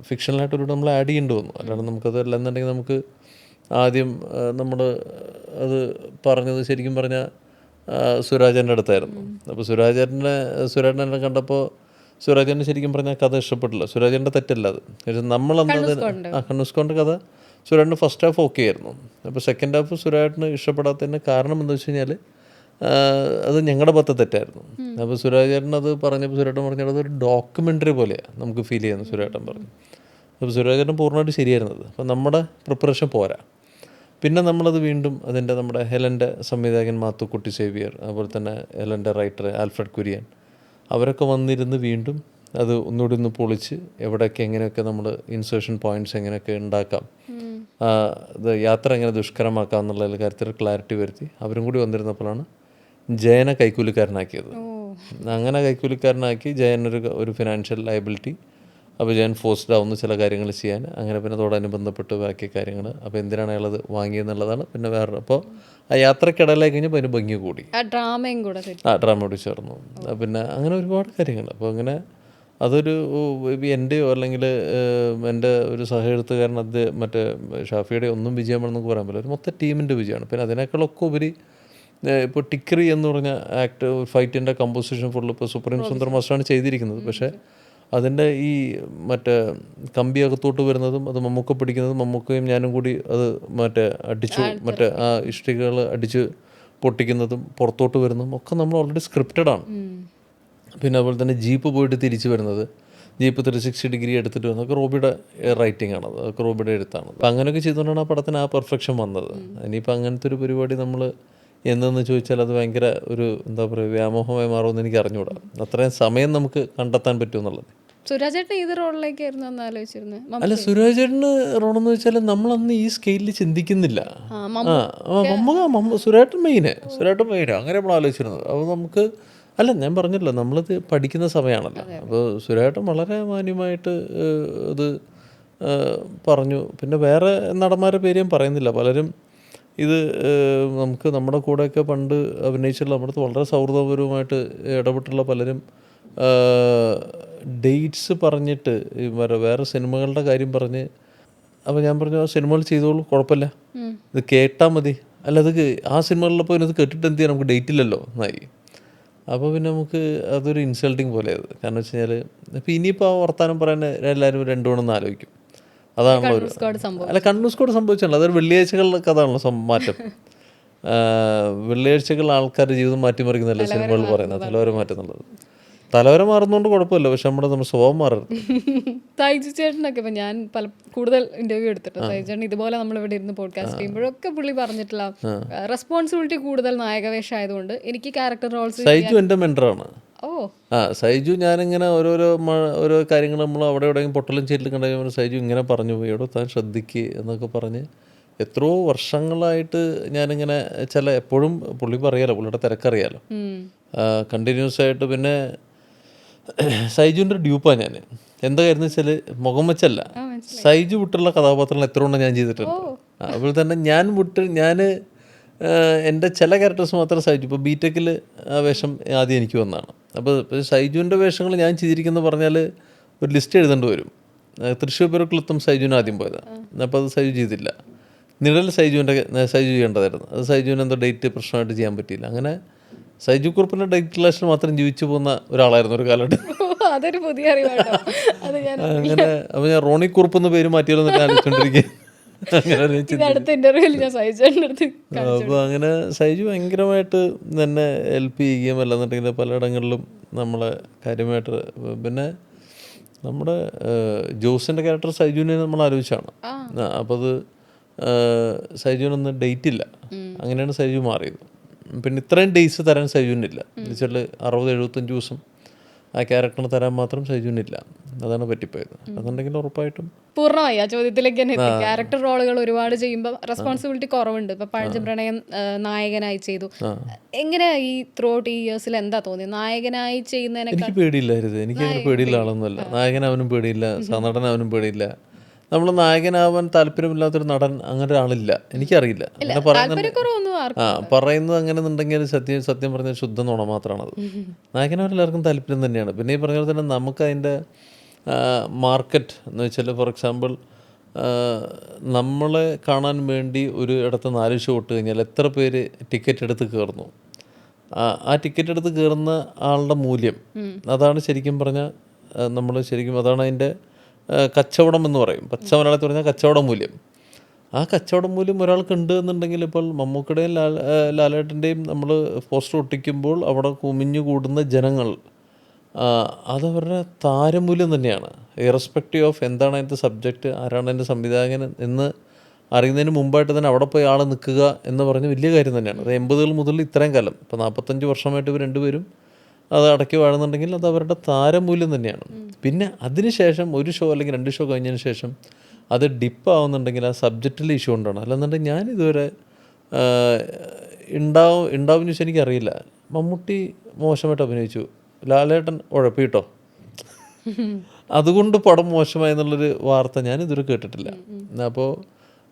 ഫിക്ഷണലായിട്ടൊരു നമ്മൾ ആഡ് ചെയ്യേണ്ടി വന്നു. അല്ലാണ്ട് നമുക്കത് അല്ലെന്നുണ്ടെങ്കിൽ നമുക്ക് ആദ്യം നമ്മൾ അത് പറഞ്ഞത് ശരിക്കും പറഞ്ഞാൽ സുരാജൻ്റെ അടുത്തായിരുന്നു. അപ്പോൾ സുരാജേട്ടനെ കണ്ടപ്പോൾ സുരാജേട്ടന് ശരിക്കും പറഞ്ഞാൽ കഥ ഇഷ്ടപ്പെട്ടില്ല. സുരാജേൻ്റെ തെറ്റല്ല അത്. നമ്മളെന്നത് കണ്ണൂസ്കോൻ്റെ കഥ സുരാജേട്ടന് ഫസ്റ്റ് ഹാഫ് ഓക്കെ ആയിരുന്നു. അപ്പോൾ സെക്കൻഡ് ഹാഫ് സുരാജേട്ടന് ഇഷ്ടപ്പെടാത്തതിൻ്റെ കാരണം എന്താ വെച്ച് കഴിഞ്ഞാൽ അത് ഞങ്ങളുടെ ഭാഗത്തെ തെറ്റായിരുന്നു. അപ്പോൾ സുരാജേട്ടൻ അത് പറഞ്ഞപ്പോൾ സുരാജേട്ടൻ പറഞ്ഞാൽ അതൊരു ഡോക്യുമെൻ്ററി പോലെയാണ് നമുക്ക് ഫീൽ ചെയ്യുന്നത്. സുരാജേട്ടൻ പറഞ്ഞു. അപ്പോൾ സുരാജേട്ടൻ പൂർണ്ണമായിട്ട് ശരിയായിരുന്നത്. അപ്പോൾ നമ്മുടെ പ്രിപ്പറേഷൻ പോരാ. പിന്നെ നമ്മളത് വീണ്ടും നമ്മുടെ ഹെലൻ്റെ സംവിധായകൻ മാത്തുക്കുട്ടി സേവിയർ, അതുപോലെ തന്നെ ഹെലൻ്റെ റൈറ്റർ ആൽഫ്രഡ് കുര്യൻ, അവരൊക്കെ വന്നിരുന്ന് വീണ്ടും അത് ഒന്നുകൂടി ഒന്ന് പൊളിച്ച് എവിടെയൊക്കെ എങ്ങനെയൊക്കെ നമ്മൾ ഇൻസേർഷൻ പോയിൻറ്റ്സ് എങ്ങനെയൊക്കെ ഉണ്ടാക്കാം, ഇത് യാത്ര എങ്ങനെ ദുഷ്കരമാക്കാം എന്നുള്ള കാര്യത്തിൽ ക്ലാരിറ്റി വരുത്തി അവരും കൂടി വന്നിരുന്നപ്പോഴാണ് ജയനെ കൈക്കൂലിക്കാരനാക്കിയത്. അങ്ങനെ കൈക്കൂലിക്കാരനാക്കി ജയനൊരു ഫിനാൻഷ്യൽ ലയബിലിറ്റി. അപ്പോൾ ജയൻ ഫോഴ്സ്ഡ് ആവുന്നു ചില കാര്യങ്ങൾ ചെയ്യാൻ. അങ്ങനെ പിന്നെ അതോടനുബന്ധപ്പെട്ട് ബാക്കി കാര്യങ്ങൾ. അപ്പോൾ എന്തിനാണ് അയാളത് വാങ്ങിയെന്നുള്ളതാണ് പിന്നെ വേറെ. അപ്പോൾ ആ യാത്രക്കിടയിലായി കഴിഞ്ഞപ്പോൾ അതിന് ഭംഗി കൂടി, ഡ്രാമയും കൂടെ ഡ്രാമ കൂടി ചേർന്നു. പിന്നെ അങ്ങനെ ഒരുപാട് കാര്യങ്ങൾ. അപ്പോൾ അങ്ങനെ അതൊരു എൻ്റെയോ അല്ലെങ്കിൽ എൻ്റെ ഒരു സഹഎഴുത്തുകാരൻ മറ്റേ ഷാഫിയുടെ ഒന്നും വിജയമാണെന്നൊക്കെ പറയാൻ പറ്റില്ല, ഒരു മൊത്തം ടീമിൻ്റെ വിജയമാണ്. പിന്നെ അതിനേക്കാളൊക്കെ ഉപരി ഇപ്പോൾ ടിക്രി എന്ന് പറഞ്ഞ ഫൈറ്റിൻ്റെ കമ്പോസിഷൻ ഫുള്ള് ഇപ്പോൾ സുപ്രീം സുന്ദർ മാസ്റ്ററാണ് ചെയ്തിരിക്കുന്നത്. പക്ഷേ അതിൻ്റെ ഈ മറ്റേ കമ്പി അകത്തോട്ട് വരുന്നതും അത് മമ്മൂക്ക പിടിക്കുന്നതും മമ്മൂക്കയും ഞാനും കൂടി അത് മറ്റേ ആ ഇഷ്ടികകൾ അടിച്ച് പൊട്ടിക്കുന്നതും പുറത്തോട്ട് വരുന്നതും ഒക്കെ നമ്മൾ ഓൾറെഡി സ്ക്രിപ്റ്റഡാണ്. പിന്നെ അതുപോലെ തന്നെ ജീപ്പ് പോയിട്ട് തിരിച്ചു വരുന്നത്, ജീപ്പ് 360 ഡിഗ്രി എടുത്തിട്ട് വരുന്നതൊക്കെ റോബിയുടെ റൈറ്റിംഗ് ആണ്, അതൊക്കെ റോബിയുടെ എഴുത്താണ്. അപ്പം അങ്ങനെയൊക്കെ ചെയ്തുകൊണ്ടാണ് ആ പടത്തിന് ആ പെർഫെക്ഷൻ വന്നത്. ഇനിയിപ്പോൾ അങ്ങനത്തെ ഒരു പരിപാടി നമ്മൾ എന്നെന്ന് ചോദിച്ചാൽ അത് ഭയങ്കര ഒരു എന്താ പറയുക വ്യാമോഹമായി മാറുമെന്ന് എനിക്ക് അറിഞ്ഞുകൂടാ. അത്രയും സമയം നമുക്ക് കണ്ടെത്താൻ പറ്റുമെന്നുള്ളത്. സുരാജ് ചേട്ടൻ ഏത് റോളിലേക്കായിരുന്നു അന്ന് ആലോചിച്ചിരുന്നത്? അല്ല, സുരാജ് ചേട്ടന് റോളെന്ന് വെച്ചാൽ നമ്മളന്ന് ഈ സ്കെയിലിൽ ചിന്തിക്കുന്നില്ല. സുരേട്ടൻ മെയിന് അങ്ങനെ നമ്മൾ ആലോചിച്ചിരുന്നത്. അപ്പോൾ നമുക്ക് അല്ല, ഞാൻ പറഞ്ഞല്ലോ നമ്മളിത് പഠിക്കുന്ന സമയമാണല്ലോ. അപ്പോൾ സുരേട്ടൻ വളരെ മാന്യമായിട്ട് ഇത് പറഞ്ഞു. പിന്നെ വേറെ നടന്മാരുടെ പേര് ഞാൻ പറയുന്നില്ല, പലരും ഇത് നമുക്ക് നമ്മുടെ കൂടെയൊക്കെ പണ്ട് അഭിനയിച്ചുള്ള നമ്മുടെ വളരെ സൗഹൃദപരവുമായിട്ട് ഇടപെട്ടുള്ള പലരും ഡേറ്റ്സ് പറഞ്ഞിട്ട് വേറെ സിനിമകളുടെ കാര്യം പറഞ്ഞ്, അപ്പോൾ ഞാൻ പറഞ്ഞു ആ സിനിമകൾ ചെയ്തോളൂ, കുഴപ്പമില്ല, ഇത് കേട്ടാൽ മതി. അല്ല, അത് ആ സിനിമകളിലപ്പോൾ ഇത് കേട്ടിട്ട് എന്ത് ചെയ്യാം, നമുക്ക് ഡേറ്റ് ഇല്ലല്ലോ എന്നായി. അപ്പോൾ പിന്നെ നമുക്ക് അതൊരു ഇൻസൾട്ടിങ് പോലെ അത്. കാരണം വെച്ച് കഴിഞ്ഞാൽ ഇപ്പോൾ ഇനിയിപ്പോൾ ആ വർത്താനം പറയാൻ എല്ലാവരും രണ്ടു മണിന്ന് ആലോചിക്കും. അതാണല്ലോ ഒരു അല്ല കണ്ണൂർ സ്കോഡ് സംഭവിച്ചല്ലോ. അതൊരു വെള്ളിയാഴ്ചകളിലൊക്കെ അതാണല്ലോ മാറ്റം. വെള്ളിയാഴ്ചകൾ ആൾക്കാരുടെ ജീവിതം മാറ്റിമറിക്കുന്നതല്ലേ സിനിമകൾ പറയുന്നത്, തലവര മാറ്റുന്നുള്ളത്. തലവര മാറുന്നതുകൊണ്ട് കുഴപ്പമില്ല, പക്ഷെ നമ്മുടെ സ്വഭാവം മാറരുത്. സൈജു ചേട്ടനൊക്കെ ഇപ്പം ഞാൻ കൂടുതൽ ഇന്റർവ്യൂ എടുത്തിട്ടുണ്ട്. സൈജു ചേട്ടൻ ഇതുപോലെ നമ്മളിവിടെ ഇരുന്ന് പോഡ്കാസ്റ്റ് ചെയ്യുമ്പോഴൊക്കെ പുള്ളി പറഞ്ഞിട്ടുള്ള റെസ്പോൺസിബിലിറ്റി കൂടുതൽ നായകവേഷം ആയതുകൊണ്ട് എനിക്ക് ക്യാരക്ടർ റോൾസ്. സൈജു എൻ്റെ മെൻറ്ററാണ്. സൈജു ഞാനിങ്ങനെ ഓരോ കാര്യങ്ങൾ നമ്മൾ അവിടെ എവിടെയെങ്കിലും പൊട്ടലും ചേരിലും കണ്ടു സൈജു ഇങ്ങനെ പറഞ്ഞു പോയി, ഇവിടെ താൻ ശ്രദ്ധിക്കുക എന്നൊക്കെ പറഞ്ഞ് എത്രയോ വർഷങ്ങളായിട്ട് ഞാനിങ്ങനെ എപ്പോഴും പുള്ളി പറയാലോ, പുള്ളിയുടെ തിരക്കറിയാലോ, കണ്ടിന്യൂസ് ആയിട്ട്. പിന്നെ സൈജുവിൻ്റെ ഡ്യൂപ്പാണ് ഞാൻ. എന്താ കാര്യം വെച്ചാൽ മുഖം വെച്ചല്ല, സൈജു വിട്ടുള്ള കഥാപാത്രങ്ങൾ എത്ര എണ്ണം ഞാൻ ചെയ്തിട്ടുണ്ട്. അതുപോലെ തന്നെ ഞാൻ എൻ്റെ ചില ക്യാരക്ടേഴ്സ് മാത്രം സൈജു. ഇപ്പോൾ ബിടെക്കിൽ ആ വേഷം ആദ്യം എനിക്ക് വന്നതാണ്. അപ്പോൾ സൈജുവിൻ്റെ വേഷങ്ങൾ ഞാൻ ചെയ്തിരിക്കുന്നത് പറഞ്ഞാൽ ഒരു ലിസ്റ്റ് എഴുതേണ്ടി വരും. തൃശ്ശൂർ പേരക്കുളത്തും സൈജുവിന് ആദ്യം പോയതാണ്. അപ്പോൾ അത് സൈജു ചെയ്തില്ല. നിഴൽ സൈജു ചെയ്യേണ്ടതായിരുന്നു. അത് സൈജുവിന് എന്തോ ഡേറ്റ് പ്രശ്നമായിട്ട് ചെയ്യാൻ പറ്റിയില്ല. അങ്ങനെ സൈജു കുറുപ്പിൻ്റെ ഡേറ്റ് റിലേഷൻ മാത്രം ജീവിച്ചു പോകുന്ന ഒരാളായിരുന്നു ഒരു കാലഘട്ടം. അതൊരു പുതിയ അറിവാണ്. അങ്ങനെ അപ്പോൾ ഞാൻ റോണി കുറുപ്പ് എന്ന് പേര് മാറ്റിയാലോ എന്നൊക്കെ ആലോചിച്ചുകൊണ്ടിരിക്കുക. അപ്പോൾ അങ്ങനെ സൈജു ഭയങ്കരമായിട്ട് തന്നെ ഹെൽപ്പ് ചെയ്യുകയും അല്ലെന്നുണ്ടെങ്കിൽ പലയിടങ്ങളിലും നമ്മളെ കാര്യമായിട്ട്. പിന്നെ നമ്മുടെ ജോസിൻ്റെ ക്യാരക്ടർ സൈജുവിനെ നമ്മൾ ആലോചിച്ചാണ്. അപ്പോൾ അത് സൈജുവിനൊന്ന് ഡേറ്റ് ഇല്ല, അങ്ങനെയാണ് സൈജു മാറിയത്. പിന്നെ ഇത്രയും ഡേയ്സ് തരാൻ സൈജുവിനില്ല. എന്ന് വെച്ചാൽ 60-75 ദിവസം ആ ക്യാരക്ടറിന് തരാൻ മാത്രം സൈജുവിനില്ല. അതാണ് പറ്റിപ്പോയത്. അതുണ്ടെങ്കിൽ ഉറപ്പായിട്ടും പൂർണ്ണമായി ആ ചോദ്യത്തിലേക്ക് തന്നെ എത്തി. ക്യാരക്ടർ റോളുകൾ ഒരുപാട് ചെയ്യുമ്പോൾ റെസ്പോൺസിബിലിറ്റി കുറവുണ്ട്. ഇപ്പൊ പഴഞ്ചൻ പ്രണയം നായകനായി ചെയ്തു. എങ്ങനെ ഈ ത്രൂ ഔട്ട് ഈ ഇയേഴ്സിൽ എന്താ തോന്നിയത് നായകനായി ചെയ്യുന്നതിനൊക്കെ? എനിക്ക് പേടിയില്ലായിരുന്നു. എനിക്കങ്ങനെ പേടിയുള്ള ആളൊന്നുമല്ല. നായകനാവനും പേടിയില്ല, സഹനടനാവനും പേടിയില്ല. നമ്മൾ നായകനാവാൻ താല്പര്യമില്ലാത്തൊരു നടൻ അങ്ങനെ ഒരാളില്ല, എനിക്കറിയില്ല. അങ്ങനെ പറയുന്നത് അങ്ങനെ എന്നുണ്ടെങ്കിൽ സത്യം പറഞ്ഞ ശുദ്ധ നുണ മാത്രമാണത്. നായകനവരെല്ലാവർക്കും താല്പര്യം തന്നെയാണ്. പിന്നെ ഈ പറഞ്ഞ പോലെ തന്നെ നമുക്ക് അതിൻ്റെ മാർക്കറ്റ് എന്ന് വെച്ചാൽ ഫോർ എക്സാമ്പിൾ നമ്മളെ കാണാൻ വേണ്ടി ഒരു ഇടത്ത് 4 ഷോ ഇട്ട് കഴിഞ്ഞാൽ എത്ര പേര് ടിക്കറ്റ് എടുത്ത് കയറുന്നു. ആ ടിക്കറ്റ് എടുത്ത് കയറുന്ന ആളുടെ മൂല്യം അതാണ് ശരിക്കും പറഞ്ഞാൽ നമ്മൾ ശരിക്കും അതാണ് അതിൻ്റെ കച്ചവടം എന്ന് പറയും. പച്ച മലയാളത്തിൽ പറഞ്ഞാൽ കച്ചവട മൂല്യം. ആ കച്ചവട മൂല്യം ഒരാൾക്കുണ്ട് എന്നുണ്ടെങ്കിൽ ഇപ്പോൾ മമ്മൂക്കയുടെയും ലാലേട്ടൻ്റെയും നമ്മൾ പോസ്റ്റർ ഒട്ടിക്കുമ്പോൾ അവിടെ കുമിഞ്ഞു കൂടുന്ന ജനങ്ങൾ അതവരുടെ താരമൂല്യം തന്നെയാണ്. ഇറസ്പെക്റ്റീവ് ഓഫ് എന്താണ് അതിൻ്റെ സബ്ജക്റ്റ്, ആരാണ് അതിൻ്റെ സംവിധായകൻ എന്ന് അറിയുന്നതിന് മുമ്പായിട്ട് തന്നെ അവിടെ പോയി ആൾ നിൽക്കുക എന്ന് പറഞ്ഞ വലിയ കാര്യം തന്നെയാണ്. അത് 80-കൾ മുതൽ ഇത്രയും കാലം ഇപ്പോൾ 45 വർഷമായിട്ട് ഇവർ രണ്ടുപേരും അത് അടക്കി വാഴുന്നുണ്ടെങ്കിൽ അത് അവരുടെ താരമൂല്യം തന്നെയാണ്. പിന്നെ അതിനുശേഷം ഒരു ഷോ അല്ലെങ്കിൽ 2 ഷോ കഴിഞ്ഞതിന് ശേഷം അത് ഡിപ്പാവുന്നുണ്ടെങ്കിൽ ആ സബ്ജക്റ്റിൽ ഇഷ്യൂ കൊണ്ടാണ്. അല്ലെന്നുണ്ടെങ്കിൽ ഞാനിതുവരെ ഉണ്ടാവും ചോദിച്ചാൽ എനിക്കറിയില്ല. മമ്മൂട്ടി മോശമായിട്ട് അഭിനയിച്ചു, ലാലേട്ടൻ ഉഴപ്പിട്ടോ, അതുകൊണ്ട് പടം മോശമായി എന്നുള്ളൊരു വാർത്ത ഞാൻ ഇതുവരെ കേട്ടിട്ടില്ല. അപ്പോൾ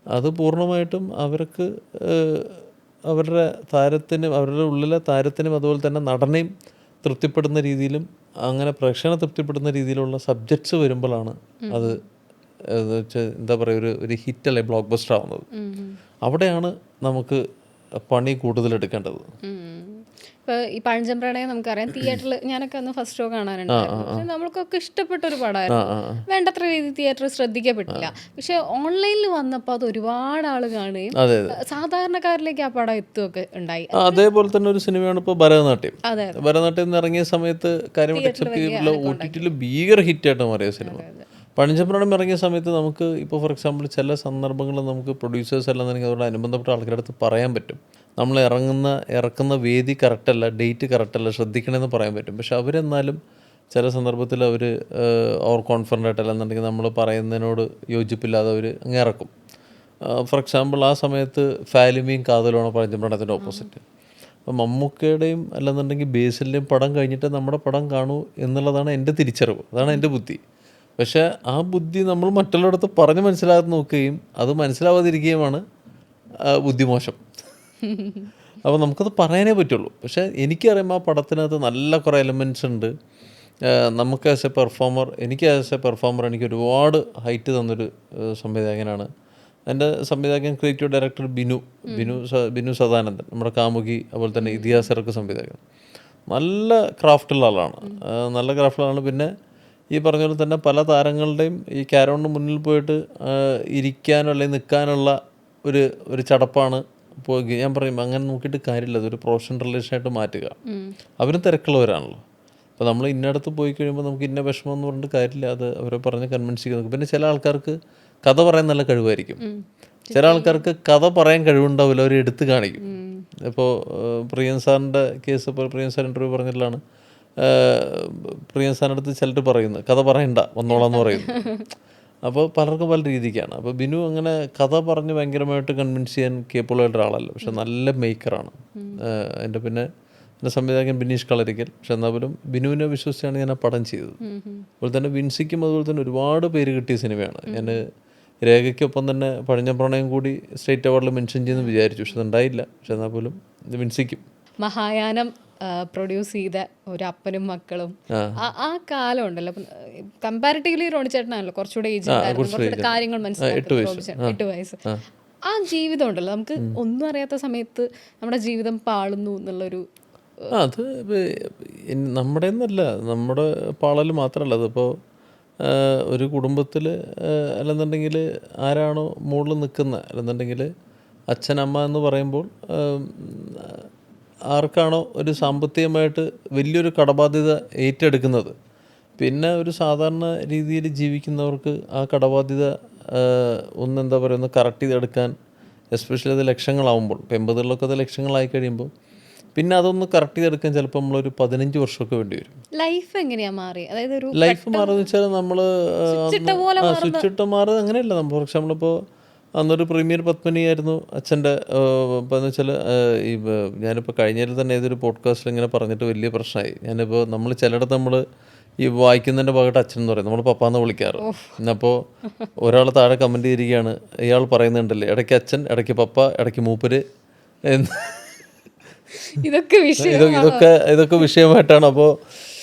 അത് പൂർണ്ണമായിട്ടും അവർക്ക് അവരുടെ താരത്തിനും അവരുടെ ഉള്ളിലെ താരത്തിനും അതുപോലെ തന്നെ നടനെയും തൃപ്തിപ്പെടുന്ന രീതിയിലും അങ്ങനെ പ്രേക്ഷകനെ തൃപ്തിപ്പെടുന്ന രീതിയിലുള്ള സബ്ജക്ട്സ് വരുമ്പോഴാണ് അത് എന്താ പറയുക ഒരു ഹിറ്റ് അല്ലെ ബ്ലോക്ക് ബസ്റ്റർ ആവുന്നത്. അവിടെയാണ് നമുക്ക് പണി കൂടുതലെടുക്കേണ്ടത്. ഇപ്പോൾ ഈ പഴഞ്ചൻ പ്രണയം നമുക്കറിയാം, തിയേറ്ററിൽ ഞാനൊക്കെ അന്ന് ഫസ്റ്റ് ഷോ കാണാനുണ്ടായിരുന്നു. പക്ഷെ നമ്മൾക്കൊക്കെ ഇഷ്ടപ്പെട്ട ഒരു പടമായിരുന്നു. വേണ്ടത്ര രീതി തിയേറ്ററിൽ ശ്രദ്ധിക്കപ്പെട്ടില്ല. പക്ഷെ ഓൺലൈനിൽ വന്നപ്പോൾ അത് ഒരുപാട് ആൾ കാണുകയും സാധാരണക്കാരിലേക്ക് ആ പടം എത്തുകയൊക്കെ ഉണ്ടായി. അതേപോലെ തന്നെ ഒരു സിനിമയാണ് ഇപ്പോൾ ഭരതനാട്യം. ഭരതനാട്യം ഇറങ്ങിയ സമയത്ത് കാര്യം OTT ഭീകര ഹിറ്റായിട്ട് മാറിയ സിനിമ. പഴഞ്ചൻ പ്രണയം ഇറങ്ങിയ സമയത്ത് നമുക്ക് ഇപ്പോൾ ഫോർ എക്സാമ്പിൾ ചില സന്ദർഭങ്ങളിൽ നമുക്ക് പ്രൊഡ്യൂസേഴ്സ് അല്ലെന്നുണ്ടെങ്കിൽ അതോട് അനുബന്ധപ്പെട്ട ആൾക്കാരുടെ അടുത്ത് പറയാൻ പറ്റും, നമ്മൾ ഇറക്കുന്ന വേദി കറക്റ്റല്ല, ഡേറ്റ് കറക്റ്റല്ല, ശ്രദ്ധിക്കണമെന്ന് പറയാൻ പറ്റും. പക്ഷെ അവരെന്നാലും ചില സന്ദർഭത്തിൽ അവർ ഓവർ കോൺഫിഡൻ്റ് ആയിട്ട് അല്ലെന്നുണ്ടെങ്കിൽ നമ്മൾ പറയുന്നതിനോട് യോജിപ്പില്ലാതെ അവർ അങ്ങ് ഇറക്കും. ഫോർ എക്സാമ്പിൾ ആ സമയത്ത് ഫാലിമിയും കാതലുമാണ് പഴഞ്ചൻ പ്രണയത്തിൻ്റെ ഓപ്പോസിറ്റ്. അപ്പോൾ മമ്മൂക്കയുടെയും അല്ലെന്നുണ്ടെങ്കിൽ ബേസിലിൻ്റെയും പടം കഴിഞ്ഞിട്ട് നമ്മുടെ പടം കാണൂ എന്നുള്ളതാണ് എൻ്റെ തിരിച്ചറിവ്, അതാണ് എൻ്റെ ബുദ്ധി. പക്ഷേ ആ ബുദ്ധി നമ്മൾ മറ്റുള്ളവരടുത്ത് പറഞ്ഞ് മനസ്സിലാകാതെ നോക്കുകയും അത് മനസ്സിലാവാതിരിക്കുകയുമാണ് ബുദ്ധിമോശം. അപ്പോൾ നമുക്കത് പറയാനേ പറ്റുള്ളൂ. പക്ഷേ എനിക്കറിയുമ്പോൾ ആ പടത്തിനകത്ത് നല്ല കുറേ എലമെൻറ്റ്സ് ഉണ്ട്. നമുക്ക് ആസ് എ പെർഫോമർ എനിക്ക് ഒരുപാട് ഹൈറ്റ് തന്നൊരു സംവിധായകനാണ് എൻ്റെ സംവിധായകൻ, ക്രിയേറ്റീവ് ഡയറക്ടർ ബിനു സദാനന്ദൻ, നമ്മുടെ കാമുകി, അതുപോലെ തന്നെ ഇതിഹാസർക്ക് സംവിധായകൻ. നല്ല ക്രാഫ്റ്റുള്ള ആളാണ്. പിന്നെ ഈ പറഞ്ഞ പോലെ തന്നെ പല താരങ്ങളുടെയും ഈ ക്യാരവണിന് മുന്നിൽ പോയിട്ട് ഇരിക്കാനോ അല്ലെങ്കിൽ നിൽക്കാനുള്ള ഒരു ചടപ്പാണ്. ഇപ്പോൾ ഞാൻ പറയും അങ്ങനെ നോക്കിയിട്ട് കാര്യമില്ല, അതൊരു പ്രൊഫഷണൽ റിലേഷനായിട്ട് മാറ്റുക. അവരും തിരക്കുള്ളവരാണല്ലോ. അപ്പോൾ നമ്മൾ ഇന്നടത്ത് പോയി കഴിയുമ്പോൾ നമുക്ക് ഇന്ന വിഷമം എന്ന് പറഞ്ഞിട്ട് കാര്യമില്ല, അത് അവരെ പറഞ്ഞ് കൺവിൻസ് ചെയ്ത് നോക്കും. പിന്നെ ചില ആൾക്കാർക്ക് കഥ പറയാൻ നല്ല കഴിവായിരിക്കും, ചില ആൾക്കാർക്ക് കഥ പറയാൻ കഴിവുണ്ടാവില്ല, അവർ എടുത്ത് കാണിക്കും. ഇപ്പോൾ പ്രിയൻ സാറിൻ്റെ കേസ്, ഇപ്പോൾ പ്രിയൻ സാർ ഇൻ്റർവ്യൂ പറഞ്ഞിട്ടുള്ളതാണ്, പ്രിയൻ സാറിൻ്റെ അടുത്ത് ചിലർ പറയുന്നത് കഥ പറയണ്ട വന്നോളാന്ന് പറയുന്നു. അപ്പോൾ പലർക്കും പല രീതിക്കാണ്. അപ്പോൾ ബിനു അങ്ങനെ കഥ പറഞ്ഞ് ഭയങ്കരമായിട്ട് കൺവിൻസ് ചെയ്യാൻ കേപ്പബിൾ ആയിട്ട് ഒരാളല്ല, പക്ഷെ നല്ല മേക്കറാണ്. പിന്നെ എൻ്റെ സംവിധായകൻ ബിനീഷ് കളരിക്കൽ. പക്ഷെ എന്നാൽ പോലും ബിനുവിനെ വിശ്വസിച്ചാണ് ഞാൻ ആ പടം ചെയ്തത്. അതുപോലെ തന്നെ വിൻസിക്കും അതുപോലെ തന്നെ ഒരുപാട് പേര് കിട്ടിയ സിനിമയാണ്. ഞാൻ രേഖയ്ക്കൊപ്പം തന്നെ പഴഞ്ചൻ പ്രണയം കൂടി സ്റ്റേറ്റ് അവാർഡിൽ മെൻഷൻ ചെയ്യുമെന്ന് വിചാരിച്ചു, പക്ഷെ അതുണ്ടായില്ല. പക്ഷെ എന്നാൽ പോലും വിൻസിക്കും. മഹായാനം പ്രൊഡ്യൂസ് ചെയ്ത ഒരു അപ്പനും മക്കളും ആ കാലം ഉണ്ടല്ലോ, കമ്പാരിറ്റീവ്ലി റോണി ചേട്ടനാണല്ലോ കുറച്ചുകൂടെ ഏജ് ഉണ്ടായിരുന്നു, കുറച്ചുകൂടെ കാര്യങ്ങൾ മനസ്സിലാക്കി. 8 വയസ്സ്. ആ ജീവിതം ഉണ്ടല്ലോ, നമുക്ക് ഒന്നും അറിയാത്ത സമയത്ത് നമ്മുടെ ജീവിതം പാളുന്നു എന്നുള്ളൊരു അത് നമ്മുടെ ഒന്നല്ല, നമ്മുടെ പാളൽ മാത്രമല്ല. അതിപ്പോൾ ഒരു കുടുംബത്തിൽ അല്ലെന്നുണ്ടെങ്കിൽ ആരാണോ മുകളിൽ നിൽക്കുന്നത്, അല്ലെന്നുണ്ടെങ്കിൽ അച്ഛൻ അമ്മ എന്ന് പറയുമ്പോൾ ആർക്കാണോ ഒരു സാമ്പത്തികമായിട്ട് വലിയൊരു കടബാധ്യത ഏറ്റെടുക്കുന്നത്, പിന്നെ ഒരു സാധാരണ രീതിയിൽ ജീവിക്കുന്നവർക്ക് ആ കടബാധ്യത എന്താ പറയുക, ഒന്ന് കറക്റ്റ് ചെയ്തെടുക്കാൻ, എസ്പെഷ്യലി അത് ലക്ഷങ്ങളാവുമ്പോൾ, ഇപ്പോൾ 80-കളിലൊക്കെ അത് ലക്ഷങ്ങളായി കഴിയുമ്പോൾ പിന്നെ അതൊന്ന് കറക്റ്റ് ചെയ്തെടുക്കാൻ ചിലപ്പോൾ നമ്മളൊരു 15 വർഷമൊക്കെ വേണ്ടി വരും. ലൈഫ് എങ്ങനെയാണ് മാറി? അതായത് ഒരു ലൈഫ് മാറുമെന്ന് വെച്ചാൽ നമ്മൾ സ്വിച്ചിട്ട് മാറുക അങ്ങനെയല്ല. നമ്മൾ ഫോർ എക്സാമ്പിൾ ഇപ്പോൾ അന്നൊരു പ്രീമിയർ പത്മിനിയായിരുന്നു അച്ഛൻ്റെ. ഇപ്പോൾ എന്ന് വെച്ചാൽ ഈ ഞാനിപ്പോൾ കഴിഞ്ഞതിൽ തന്നെ ഏതൊരു പോഡ്കാസ്റ്റിൽ ഇങ്ങനെ പറഞ്ഞിട്ട് വലിയ പ്രശ്നമായി. ഞാനിപ്പോൾ നമ്മൾ ചിലയിടത്ത് നമ്മൾ ഈ വായിക്കുന്നതിൻ്റെ ഭാഗത്ത് അച്ഛൻ എന്ന് പറയും, നമ്മൾ പപ്പാന്ന് വിളിക്കാറ്. അപ്പോൾ ഒരാൾ താഴെ കമൻറ്റ് ചെയ്തിരിക്കുകയാണ്, ഇയാൾ പറയുന്നുണ്ടല്ലേ ഇടയ്ക്ക് അച്ഛൻ, ഇടയ്ക്ക് പപ്പ, ഇടയ്ക്ക് മൂപ്പര് എന്ന്. ഇതൊക്കെ വിഷയമായിട്ടാണ്. അപ്പോൾ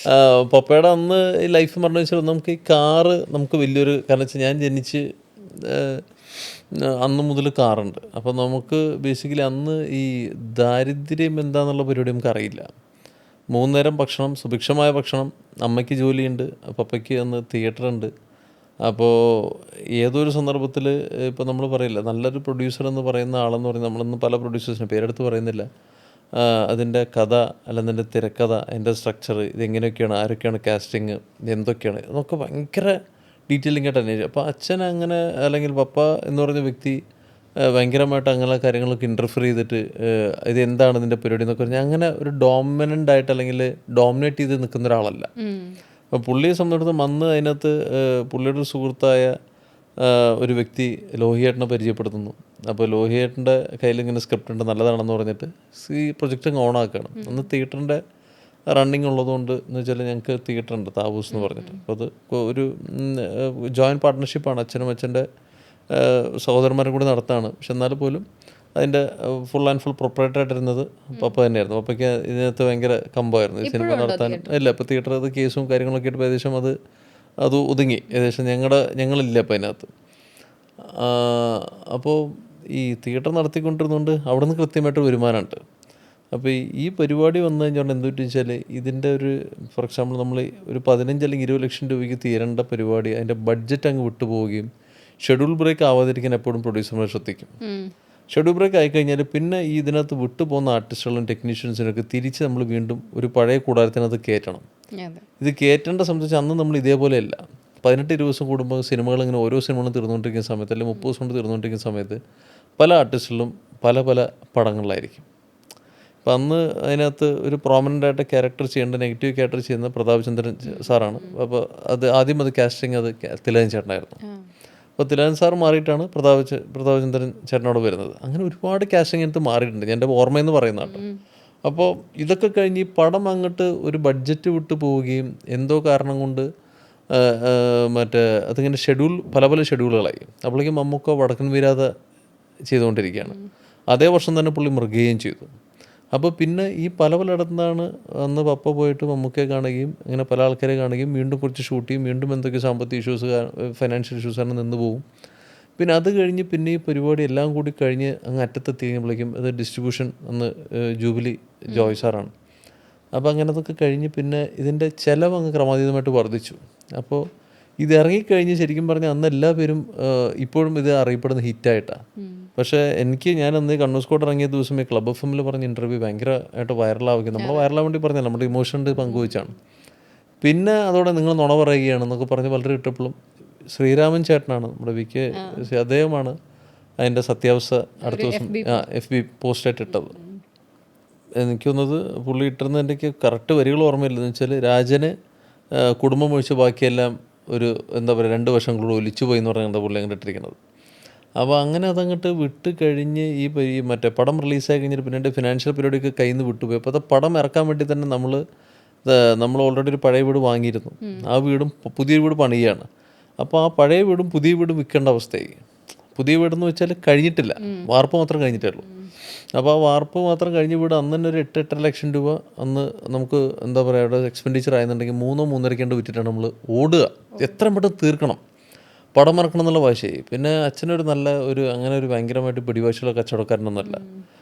പപ്പയുടെ അന്ന് ഈ ലൈഫ് പറഞ്ഞു വെച്ചാൽ നമുക്ക് ഈ കാറ് നമുക്ക് വലിയൊരു, കാരണം വെച്ചാൽ ഞാൻ ജനിച്ച് അന്ന് മുതൽ കാറുണ്ട്. അപ്പോൾ നമുക്ക് ബേസിക്കലി അന്ന് ഈ ദാരിദ്ര്യം എന്താണെന്നുള്ള പരിപാടി നമുക്ക് അറിയില്ല. 3 നേരം ഭക്ഷണം, സുഭിക്ഷമായ ഭക്ഷണം, അമ്മയ്ക്ക് ജോലിയുണ്ട്, പപ്പയ്ക്ക് അന്ന് തിയേറ്ററുണ്ട്. അപ്പോൾ ഏതൊരു സന്ദർഭത്തിൽ ഇപ്പോൾ നമ്മൾ പറയില്ല, നല്ലൊരു പ്രൊഡ്യൂസർ എന്ന് പറയുന്ന ആളെന്ന് പറയുന്നത്, നമ്മളിന്ന് പല പ്രൊഡ്യൂസേഴ്സിന് പേരെടുത്ത് പറയുന്നില്ല, അതിൻ്റെ കഥ അല്ലെങ്കിൽ തിരക്കഥ, അതിൻ്റെ സ്ട്രക്ചർ, ഇതെങ്ങനെയൊക്കെയാണ്, ആരൊക്കെയാണ് കാസ്റ്റിങ്, എന്തൊക്കെയാണ്, അതൊക്കെ ഭയങ്കര ഡീറ്റെയിലിംഗ് ആയിട്ട് അന്വേഷിച്ചു. അപ്പോൾ അച്ഛൻ അങ്ങനെ അല്ലെങ്കിൽ പപ്പ എന്ന് പറയുന്ന വ്യക്തി ഭയങ്കരമായിട്ട് അങ്ങനെ കാര്യങ്ങളൊക്കെ ഇൻ്റർഫിയർ ചെയ്തിട്ട് ഇത് എന്താണ് ഇതിൻ്റെ പരിപാടി എന്നൊക്കെ പറഞ്ഞാൽ അങ്ങനെ ഒരു ഡോമിനൻ്റ് ആയിട്ട് അല്ലെങ്കിൽ ഡോമിനേറ്റ് ചെയ്ത് നിൽക്കുന്ന ഒരാളല്ല. അപ്പോൾ പുള്ളിയെ സംബന്ധിച്ചിടത്തോളം അന്ന് അതിനകത്ത് പുള്ളിയുടെ ഒരു സുഹൃത്തായ ഒരു വ്യക്തി ലോഹിയേട്ടനെ പരിചയപ്പെടുത്തുന്നു. അപ്പോൾ ലോഹിയേട്ടൻ്റെ കയ്യിൽ ഇങ്ങനെ സ്ക്രിപ്റ്റ് ഉണ്ട് നല്ലതാണെന്ന് പറഞ്ഞിട്ട് ഈ പ്രൊജക്റ്റ് അങ്ങ് ഓണാക്കുകയാണ്. അന്ന് തിയേറ്ററിൻ്റെ റണ്ണിങ് ഉള്ളതുകൊണ്ട് എന്ന് വെച്ചാൽ ഞങ്ങൾക്ക് തിയേറ്റർ ഉണ്ട് താവൂസ് എന്ന് പറഞ്ഞിട്ട്. അപ്പോൾ അത് ഒരു ജോയിൻറ്റ് പാർട്ട്ണർഷിപ്പാണ്, അച്ഛനും അച്ഛൻ്റെ സഹോദരന്മാരും കൂടി നടത്താണ്. പക്ഷെ എന്നാൽ പോലും അതിൻ്റെ ഫുൾ ആൻഡ് ഫുൾ പ്രൊപ്പറേറ്ററായിട്ടിരുന്നത് പപ്പ തന്നെയായിരുന്നു. പപ്പയ്ക്ക് ഇതിനകത്ത് ഭയങ്കര കമ്പമായിരുന്നു ഈ സിനിമ നടത്താൻ. ഇല്ല, ഇപ്പോൾ തിയേറ്റർ അത് കേസും കാര്യങ്ങളൊക്കെ ആയിട്ട് ഏകദേശം അത് ഒതുങ്ങി. ഏകദേശം ഞങ്ങളില്ല അപ്പോൾ അതിനകത്ത്. അപ്പോൾ ഈ തിയേറ്റർ നടത്തിക്കൊണ്ടിരുന്നുകൊണ്ട് അവിടെ നിന്ന് കൃത്യമായിട്ട് വരുമാനമുണ്ട്. അപ്പോൾ ഈ പരിപാടി വന്നു കഴിഞ്ഞാൽ എന്ത് വെച്ചാൽ ഇതിൻ്റെ ഒരു ഫോർ എക്സാമ്പിൾ നമ്മൾ ഒരു 15 അല്ലെങ്കിൽ 20 ലക്ഷം രൂപയ്ക്ക് തീരേണ്ട പരിപാടി അതിൻ്റെ ബഡ്ജറ്റ് അങ്ങ് വിട്ടുപോവുകയും ഷെഡ്യൂൾ ബ്രേക്ക് ആവാതിരിക്കാൻ എപ്പോഴും പ്രൊഡ്യൂസർമാർ ശ്രദ്ധിക്കും. ഷെഡ്യൂൾ ബ്രേക്ക് ആയിക്കഴിഞ്ഞാൽ പിന്നെ ഈ ഇതിനകത്ത് വിട്ടുപോകുന്ന ആർട്ടിസ്റ്റുകളും ടെക്നീഷ്യൻസിനൊക്കെ തിരിച്ച് നമ്മൾ വീണ്ടും ഒരു പഴയ കൂടാരത്തിനകത്ത് കയറ്റണം. ഇത് കയറ്റേണ്ട സംബന്ധിച്ച് അന്ന് നമ്മൾ ഇതേപോലെയല്ല. 18-20 ദിവസം കൂടുമ്പോൾ സിനിമകൾ ഇങ്ങനെ ഓരോ സിനിമകളും തീർന്നുകൊണ്ടിരിക്കുന്ന സമയത്ത് അല്ലെങ്കിൽ 30 ദിവസം കൊണ്ട് തീർന്നുകൊണ്ടിരിക്കുന്ന സമയത്ത് പല ആർട്ടിസ്റ്റുകളും പല പടങ്ങളിലായിരിക്കും. അപ്പം അന്ന് അതിനകത്ത് ഒരു പ്രോമിനൻ്റ് ആയിട്ട് ക്യാരക്ടർ ചെയ്യേണ്ട നെഗറ്റീവ് ക്യാരക്ടർ ചെയ്യുന്ന പ്രതാപ് ചന്ദ്രൻ സാറാണ്. അപ്പോൾ ആദ്യം കാസ്റ്റിംഗ് തിലകൻ ചേട്ടനായിരുന്നു. അപ്പോൾ തിലകൻ സാർ മാറിയിട്ടാണ് പ്രതാപ് ചന്ദ്രൻ ചേട്ടനോട് വരുന്നത്. അങ്ങനെ ഒരുപാട് കാസ്റ്റിംഗ് എടുത്ത് മാറിയിട്ടുണ്ട്, എൻ്റെ ഓർമ്മയെന്ന് പറയുന്ന കേട്ടോ. അപ്പോൾ ഇതൊക്കെ കഴിഞ്ഞ് ഈ പടം അങ്ങോട്ട് ഒരു ബഡ്ജറ്റ് വിട്ട് പോവുകയും എന്തോ കാരണം കൊണ്ട് അതിങ്ങനെ പല ഷെഡ്യൂളുകളായി. അപ്പോഴേക്കും മമ്മൂക്ക വടക്കൻ വീരാത ചെയ്തുകൊണ്ടിരിക്കുകയാണ്. അതേ വർഷം തന്നെ പുള്ളി മൃഗയും ചെയ്തു. അപ്പോൾ പിന്നെ ഈ പലയിടത്തുനിന്നാണ് അന്ന് പപ്പ പോയിട്ട് മമ്മൂക്കയെ കാണുകയും അങ്ങനെ പല ആൾക്കാരെ കാണുകയും വീണ്ടും കുറച്ച് ഷൂട്ട് ചെയ്യും, വീണ്ടും എന്തൊക്കെ സാമ്പത്തിക ഇഷ്യൂസ് ഫൈനാൻഷ്യൽ ഇഷ്യൂസ് കാരണം നിന്ന് പോകും. പിന്നെ അത് കഴിഞ്ഞ് പിന്നെ ഈ പരിപാടി എല്ലാം കൂടി കഴിഞ്ഞ് അങ്ങ് അറ്റത്തെത്തി കഴിയുമ്പോഴേക്കും അത് ഡിസ്ട്രിബ്യൂഷൻ അന്ന് ജൂബിലി ജോയ് സാറാണ്. അപ്പോൾ അങ്ങനത്തൊക്കെ കഴിഞ്ഞ് പിന്നെ ഇതിൻ്റെ ചിലവ് അങ്ങ് ക്രമാതീതമായിട്ട് വർദ്ധിച്ചു. അപ്പോൾ ഇത് ഇറങ്ങിക്കഴിഞ്ഞ് ശരിക്കും പറഞ്ഞാൽ അന്ന് എല്ലാ പേരും ഇപ്പോഴും ഇത് അറിയപ്പെടുന്ന ഹിറ്റായിട്ടാണ്. പക്ഷേ ഞാൻ അന്ന് കണ്ണൂർ സ്കോട്ട് ഇറങ്ങിയ ദിവസം ഈ ക്ലബ് എഫ് എമ്മിൽ പറഞ്ഞ ഇൻ്റർവ്യൂ ഭയങ്കരമായിട്ട് വൈറലാവുകയും നമ്മൾ വൈറലാവാൻ വേണ്ടി പറഞ്ഞാൽ നമ്മുടെ ഇമോഷൻ്റെ പങ്കുവെച്ചാണ്. പിന്നെ അതോടെ നിങ്ങൾ നുണ പറയുകയാണെന്നൊക്കെ പറഞ്ഞ് വളരെ ഇട്ടപ്പോഴും ശ്രീരാമൻ ചേട്ടനാണ് നമ്മുടെ വിക്ക്, അദ്ദേഹമാണ് അതിൻ്റെ സത്യാവസ്ഥ അടുത്ത ദിവസം FB പോസ്റ്റായിട്ട് ഇട്ടത്. എനിക്ക് തോന്നുന്നത് പുള്ളി ഇട്ടിരുന്നതിൻ്റെ കറക്റ്റ് വരികൾ ഓർമ്മയില്ലെന്ന് വെച്ചാൽ രാജന് കുടുംബം ഒഴിച്ച് ബാക്കിയെല്ലാം ഒരു എന്താ പറയുക 2 വർഷം കൂടെ ഒലിച്ചു പോയി എന്ന് പറഞ്ഞാൽ പുള്ളി അങ്ങോട്ട് ഇട്ടിരിക്കുന്നത്. അപ്പോൾ അങ്ങനെ അതങ്ങോട്ട് വിട്ട് കഴിഞ്ഞ് ഈ പടം റിലീസായി കഴിഞ്ഞിട്ട് പിന്നെ എൻ്റെ ഫിനാൻഷ്യൽ പരിപാടിയൊക്കെ കയ്യിൽ നിന്ന് വിട്ടുപോയി. അപ്പോൾ അത് പടം ഇറക്കാൻ വേണ്ടി തന്നെ നമ്മൾ ഓൾറെഡി ഒരു പഴയ വീട് വാങ്ങിയിരുന്നു. ആ വീടും പുതിയ വീട് പണിയാണ്. അപ്പോൾ ആ പഴയ വീടും പുതിയ വീടും വിൽക്കേണ്ട അവസ്ഥയായി. പുതിയ വീടെന്ന് വെച്ചാൽ കഴിഞ്ഞിട്ടില്ല, വാർപ്പ് മാത്രം കഴിഞ്ഞിട്ടേ ഉള്ളൂ. അപ്പോൾ ആ വാർപ്പ് മാത്രം കഴിഞ്ഞ വീട് അന്ന് തന്നെ ഒരു 8-8.5 ലക്ഷം രൂപ അന്ന് നമുക്ക് എന്താ പറയുക അവിടെ എക്സ്പെൻഡിച്ചർ ആയെന്നുണ്ടെങ്കിൽ 3-3.5 വിറ്റിട്ടാണ് നമ്മൾ ഓടുക. എത്രയും പെട്ടെന്ന് തീർക്കണം, പടം ഇറക്കണം എന്നുള്ള വാശിയായി. പിന്നെ അച്ഛനൊരു നല്ല അങ്ങനെ ഒരു ഭയങ്കരമായിട്ട് പിടിവാശിയുള്ള കച്ചവടക്കാരനൊന്നുമല്ല.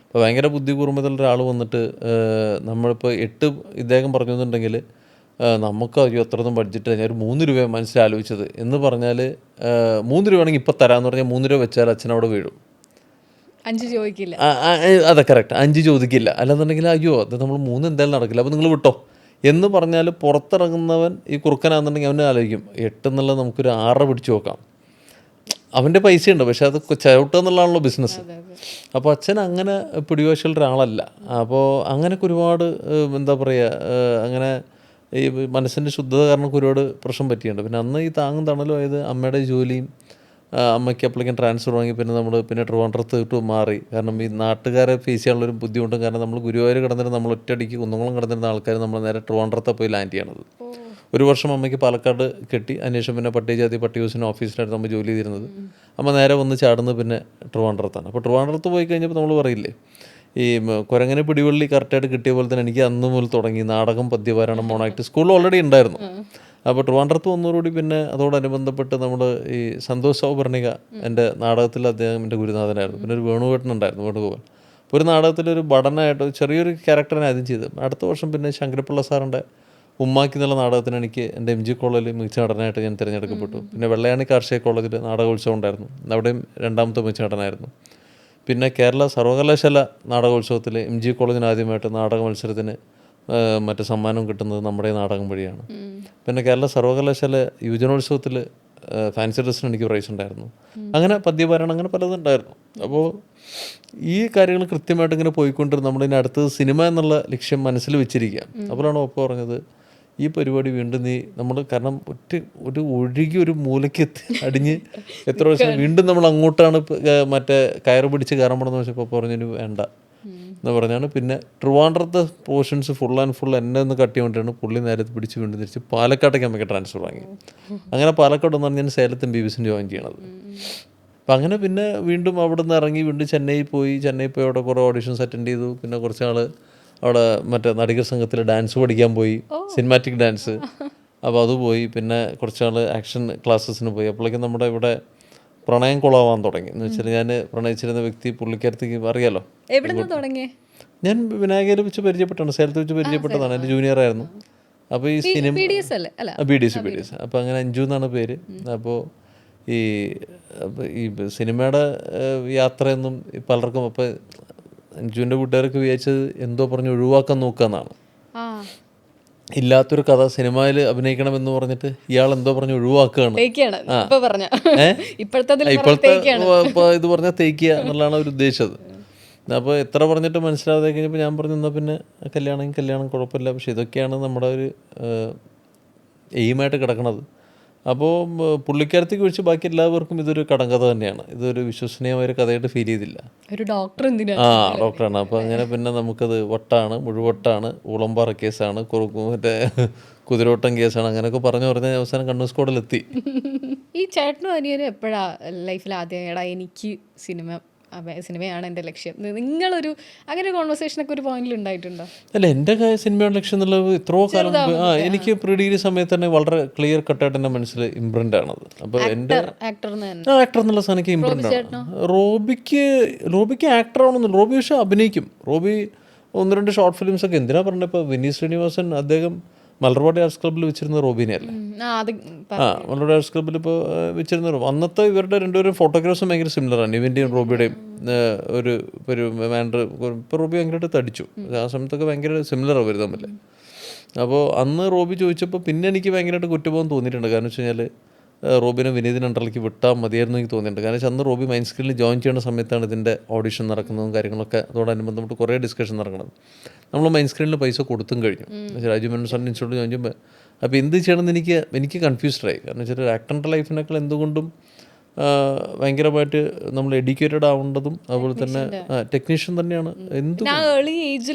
അപ്പോൾ ഭയങ്കര ബുദ്ധി കൂർമ്മതയുള്ള ഒരാൾ വന്നിട്ട് നമ്മളിപ്പോൾ 8 ഇദ്ദേഹം പറഞ്ഞു എന്നുണ്ടെങ്കിൽ നമുക്ക് അത്രയൊന്നും ബഡ്ജറ്റ് ഞാൻ ഒരു 3 രൂപ മനസ്സിലാലോചിച്ചത് എന്ന് പറഞ്ഞാൽ 3 രൂപ ആണെങ്കിൽ ഇപ്പം തരാമെന്ന് പറഞ്ഞാൽ 3 രൂപ വെച്ചാൽ അച്ഛനവിടെ വീഴും. 5 ചോദിക്കില്ല. അതെ കറക്റ്റ്, 5 ചോദിക്കില്ല. അല്ലെന്നുണ്ടെങ്കിൽ അയ്യോ അത് നമ്മൾ 3 എന്തായാലും നടക്കില്ല, അപ്പോൾ നിങ്ങൾ വിട്ടോ എന്ന് പറഞ്ഞാൽ പുറത്തിറങ്ങുന്നവൻ ഈ കുറുക്കനാണെന്നുണ്ടെങ്കിൽ അവനെ ആലോചിക്കും 8 എന്നുള്ളത് നമുക്കൊരു 6 പിടിച്ചു നോക്കാം. അവൻ്റെ പൈസയുണ്ട്, പക്ഷെ അത് ചവിട്ടുക എന്നുള്ളതാണല്ലോ ബിസിനസ്. അപ്പോൾ അച്ഛൻ അങ്ങനെ പിടിവാശിയുള്ള ഒരാളല്ല. അപ്പോൾ അങ്ങനെയൊക്കെ ഒരുപാട് എന്താ പറയുക അങ്ങനെ ഈ മനസ്സിൻ്റെ ശുദ്ധത കാരണം ഒരുപാട് പ്രശ്നം പറ്റിയിട്ടുണ്ട്. പിന്നെ അന്ന് ഈ താങ്ങും തണലും ആയത് അമ്മയുടെ ജോലിയും അമ്മയ്ക്ക് അപ്പോഴേക്കും ട്രാൻസ്ഫർ വാങ്ങി പിന്നെ ട്രിവാൻഡ്രത്ത് മാറി. കാരണം ഈ നാട്ടുകാരെ ഫേസ് ചെയ്യാനുള്ളൊരു ബുദ്ധിമുട്ടും കാരണം നമ്മൾ ഗുരുവായൂർ കിടന്നിട്ട് നമ്മൾ ഒറ്റയടിക്ക് കുന്നംകുളം കിടന്നിരുന്ന ആൾക്കാർ നമ്മൾ നേരെ ട്രിവാൻഡ്രത്ത് പോയി ലാൻഡ് ചെയ്യണത്. 1 വർഷം അമ്മയ്ക്ക് പാലക്കാട് കെട്ടി, അതിനുശേഷം പിന്നെ പട്ടികജാതി പട്ടികവികസന ഓഫീസിലായിട്ട് നമ്മൾ ജോലി ചെയ്തിരുന്നത്. അമ്മ നേരെ വന്ന് ചാടുന്നത് പിന്നെ ട്രിവാൻഡ്രത്താണ്. അപ്പോൾ ട്രിവാൻഡ്രത്ത് പോയി കഴിഞ്ഞപ്പോൾ നമ്മൾ പറയില്ലേ ഈ കുരങ്ങനെ പിടിവള്ളി കറക്റ്റായിട്ട് കിട്ടിയ പോലെ തന്നെ എനിക്ക് അന്ന് മുതൽ തുടങ്ങി നാടകം, പദ്യപാരായണം, മോണാക്ട് സ്കൂളിൽ ഓൾറെഡി ഉണ്ടായിരുന്നു. അപ്പോൾ ട്രിവാൻഡ്രത്ത് വന്നതോടുകൂടി പിന്നെ അതോടനുബന്ധപ്പെട്ട് നമ്മുടെ ഈ സന്തോഷ് സൗപർണിക എൻ്റെ നാടകത്തിൽ അദ്ദേഹം എൻ്റെ ഗുരുനാഥനായിരുന്നു. പിന്നെ ഒരു വേണുഗോപാൽ. അപ്പോൾ ഒരു നാടകത്തിലൊരു ഭടനായിട്ട് ചെറിയൊരു ക്യാരക്ടറിനെ ആദ്യം ചെയ്ത് അടുത്ത വർഷം പിന്നെ ശങ്കരപ്പിള്ള സാറിൻ്റെ ഉമ്മാക്കി എന്നുള്ള നാടകത്തിന് എനിക്ക് എൻ്റെ MG കോളേജിൽ മികച്ച നടനായിട്ട് ഞാൻ തിരഞ്ഞെടുക്കപ്പെട്ടു. പിന്നെ വെള്ളയാണി കാർഷിക കോളേജിൽ നാടകോത്സവം ഉണ്ടായിരുന്നു, അവിടെയും 2ാമത്തെ മികച്ച നടനായിരുന്നു. പിന്നെ കേരള സർവകലാശാല നാടകോത്സവത്തിൽ MG കോളേജിന് ആദ്യമായിട്ട് നാടക മത്സരത്തിന് സമ്മാനം കിട്ടുന്നത് നമ്മുടെ നാടകം വഴിയാണ്. പിന്നെ കേരള സർവകലാശാല യുവജനോത്സവത്തിൽ ഫാൻസി ഡ്രസ്സിന് എനിക്ക് പ്രൈസ് ഉണ്ടായിരുന്നു. അങ്ങനെ പദ്യപാരായണം അങ്ങനെ പലതും ഉണ്ടായിരുന്നു. അപ്പോൾ ഈ കാര്യങ്ങൾ കൃത്യമായിട്ട് ഇങ്ങനെ പോയിക്കൊണ്ടിരുന്നു. നമ്മളിനി അടുത്തത് സിനിമ എന്നുള്ള ലക്ഷ്യം മനസ്സിൽ വെച്ചിരിക്കുക. അപ്പോഴാണ് ഒപ്പം പറഞ്ഞത് ഈ പരിപാടി വീണ്ടും നീ നമ്മൾ കാരണം ഒരു ഒഴുകി ഒരു മൂലയ്ക്ക് അടിഞ്ഞ് എത്ര വർഷം വീണ്ടും നമ്മൾ അങ്ങോട്ടാണ് മറ്റേ കയറ് പിടിച്ച് കയറാൻ പോണെന്ന് വെച്ചപ്പോൾ പറഞ്ഞു വേണ്ട എന്ന് പറഞ്ഞാണ്. പിന്നെ ട്രിവാൻഡ്രത്തെ പോർഷൻസ് ഫുൾ ആൻഡ് ഫുൾ എന്നെ ഒന്ന് കട്ടി കൊണ്ടിട്ടാണ് പുള്ളി നേരത്തെ പിടിച്ച് വീണ്ടും തിരിച്ച് പാലക്കാട്ടേക്ക് നമുക്ക് ട്രാൻസ്ഫർ വാങ്ങി. അങ്ങനെ പാലക്കാട് വന്നാണ് ഞാൻ സേലത്തും BBC ജോയിൻ ചെയ്യണത്. അപ്പം അങ്ങനെ പിന്നെ വീണ്ടും അവിടെ നിന്ന് ഇറങ്ങി വീണ്ടും ചെന്നൈ പോയി അവിടെ കുറേ ഓഡിഷൻസ് അറ്റൻഡ് ചെയ്തു. പിന്നെ കുറച്ച് നാൾ അവിടെ മറ്റേ നടികർ സംഘത്തിൽ ഡാൻസ് പഠിക്കാൻ പോയി, സിനിമാറ്റിക് ഡാൻസ്. അപ്പോൾ അത് പോയി. പിന്നെ കുറച്ച് നാൾ ആക്ഷൻ ക്ലാസ്സസിന് പോയി. അപ്പോഴേക്കും നമ്മുടെ ഇവിടെ പ്രണയം കൊളാവാൻ തുടങ്ങി. എന്ന് വെച്ചാൽ ഞാൻ പ്രണയിച്ചിരുന്ന വ്യക്തി പുള്ളിക്കാരത്തേക്ക് അറിയാലോ. ഞാൻ വിനായകയിൽ വെച്ച് പരിചയപ്പെട്ടാണ്, സേലത്ത് വെച്ച് പരിചയപ്പെട്ടതാണ്. എൻ്റെ ജൂനിയർ ആയിരുന്നു. അപ്പോൾ ഈ സിനിമ BDS. അപ്പോൾ അങ്ങനെ അഞ്ജു എന്നാണ് പേര്. അപ്പോൾ ഈ സിനിമയുടെ യാത്രയൊന്നും പലർക്കും അപ്പോൾ അഞ്ജുവിൻ്റെ കൂട്ടുകാരൊക്കെ വിചാരിച്ചത് എന്തോ പറഞ്ഞ് ഒഴിവാക്കാൻ നോക്കുകയെന്നാണ്. ഇല്ലാത്തൊരു കഥ സിനിമയിൽ അഭിനയിക്കണമെന്ന് പറഞ്ഞിട്ട് ഇയാൾ എന്തോ പറഞ്ഞ് ഒഴിവാക്കുകയാണ്. ഇപ്പോഴത്തെ ഇത് പറഞ്ഞാൽ തേക്കുക എന്നുള്ളതാണ് അവർ ഉദ്ദേശിച്ചത്. അപ്പോൾ എത്ര പറഞ്ഞിട്ട് മനസ്സിലാവാതെ കഴിഞ്ഞപ്പോൾ ഞാൻ പറഞ്ഞു എന്നാൽ പിന്നെ കല്യാണം കുഴപ്പമില്ല, പക്ഷെ ഇതൊക്കെയാണ് നമ്മുടെ ഒരു എയിമായിട്ട് കിടക്കണത്. അപ്പോൾ പുള്ളിക്കാരത്തേക്ക് ഒഴിച്ച് ബാക്കി എല്ലാവർക്കും ഇതൊരു കടങ്കഥ തന്നെയാണ്. ഇതൊരു വിശ്വസനീയമായ ഒരു കഥയായിട്ട് ഫീൽ ചെയ്തില്ല. ഡോക്ടറാണ്. അപ്പോൾ അങ്ങനെ പിന്നെ നമുക്കത് വട്ടാണ്, മുഴുവട്ടാണ്, ഊളംപാറ കേസാണ്, മറ്റേ കുതിരോട്ടം കേസാണ്, അങ്ങനെയൊക്കെ പറഞ്ഞ് അവസാനം കണ്ണൂർ സ്ക്വാഡിലെത്തി. ഈ ചേട്ടനും അനിയനും എപ്പോഴാ ലൈഫിൽ ആദ്യം എനിക്ക് സിനിമയാണ് എൻ്റെ ലക്ഷ്യം, നിങ്ങളൊരു അങ്ങനെ കോൺവെർസേഷനൊക്കെ ഒരു പോയിന്റിൽ ഉണ്ടായിട്ടുണ്ടോ? അല്ല, എൻ്റെ സിനിമയുടെ ലക്ഷ്യം എന്നുള്ളത് എത്രയോ കാലം എനിക്ക് പ്രീ ഡിഗ്രി സമയത്ത് തന്നെ വളരെ ക്ലിയർ കട്ടായിട്ട് എൻ്റെ മനസ്സിൽ ഇംപ്രിൻ്റ് ആണത്. അപ്പോൾ എൻ്റെ ആക്ടർ എന്നുള്ള സാധനം എനിക്ക് ഇംപ്രിൻ്റ് ആണ്. റോബിക്ക് ആക്ടർ ആവണമെന്നില്ല. റോബി പക്ഷേ അഭിനയിക്കും. റോബി 1-2 ഷോർട്ട് ഫിലിംസ് ഒക്കെ എന്തിനാ പറഞ്ഞത്. ഇപ്പോൾ വിനീത് ശ്രീനിവാസൻ അദ്ദേഹം മലർവാടി ആർട്സ് ക്ലബ്ബിൽ വെച്ചിരുന്ന റോബിനെയല്ലേ? മലർവാടി ആർട്സ് ക്ലബ്ബിൽ ഇപ്പോൾ വെച്ചിരുന്ന അന്നത്തെ ഇവരുടെ രണ്ടുപേരും ഫോട്ടോഗ്രാഫ്സും ഭയങ്കര സിമിലറാണ്. ഇവൻ്റെയും റോബിയുടെയും ഒരു മാൻഡർ. ഇപ്പോൾ റോബി ഭയങ്കരമായിട്ട് തടിച്ചു. ആ സമയത്തൊക്കെ ഭയങ്കര സിമിലറാണ് അവർ തമ്മിൽ. അപ്പോൾ അന്ന് റോബി ചോദിച്ചപ്പോൾ പിന്നെ എനിക്ക് ഭയങ്കരമായിട്ട് കുറ്റബോധം തോന്നിയിട്ടുണ്ട്. കാരണം വെച്ച് കഴിഞ്ഞാൽ റോബിനെ വിനീതിന് അണ്ടറിലേക്ക് വിട്ടാൽ മതിയായിരുന്നു എനിക്ക് തോന്നിയിട്ടുണ്ട്. കാരണം വെച്ചാൽ അന്ന് റോബി മൈൻഡ് സ്ക്രീനിൽ ജോയിൻ ചെയ്യുന്ന സമയത്താണ് ഇതിൻ്റെ ഓഡിഷൻ നടക്കുന്നതും കാര്യങ്ങളൊക്കെ അതോടനുബന്ധപ്പെട്ട് കുറേ ഡിസ്കഷൻ നടക്കുന്നത്. നമ്മൾ മൈൻഡ് സ്ക്രീനിൽ പൈസ കൊടുത്തും കഴിഞ്ഞു. രാജീവ് മേനോൻ സാറിൻ്റെ ഇൻസ്റ്റിറ്റ്യൂട്ട് ജോയിൻ ചെയ്യുമ്പോൾ അപ്പോൾ എന്ത് ചെയ്യണമെന്ന് എനിക്ക് കൺഫ്യൂസ്ഡായി. കാരണം വെച്ചാൽ ഒരു ആക്ടറിൻ്റെ ലൈഫിനേക്കാൾ എന്തുകൊണ്ടും ഭയങ്കരമായിട്ട് നമ്മൾ എഡ്യൂക്കേറ്റഡ് ആവേണ്ടതും അതുപോലെ തന്നെ ടെക്നീഷ്യൻ തന്നെയാണ്.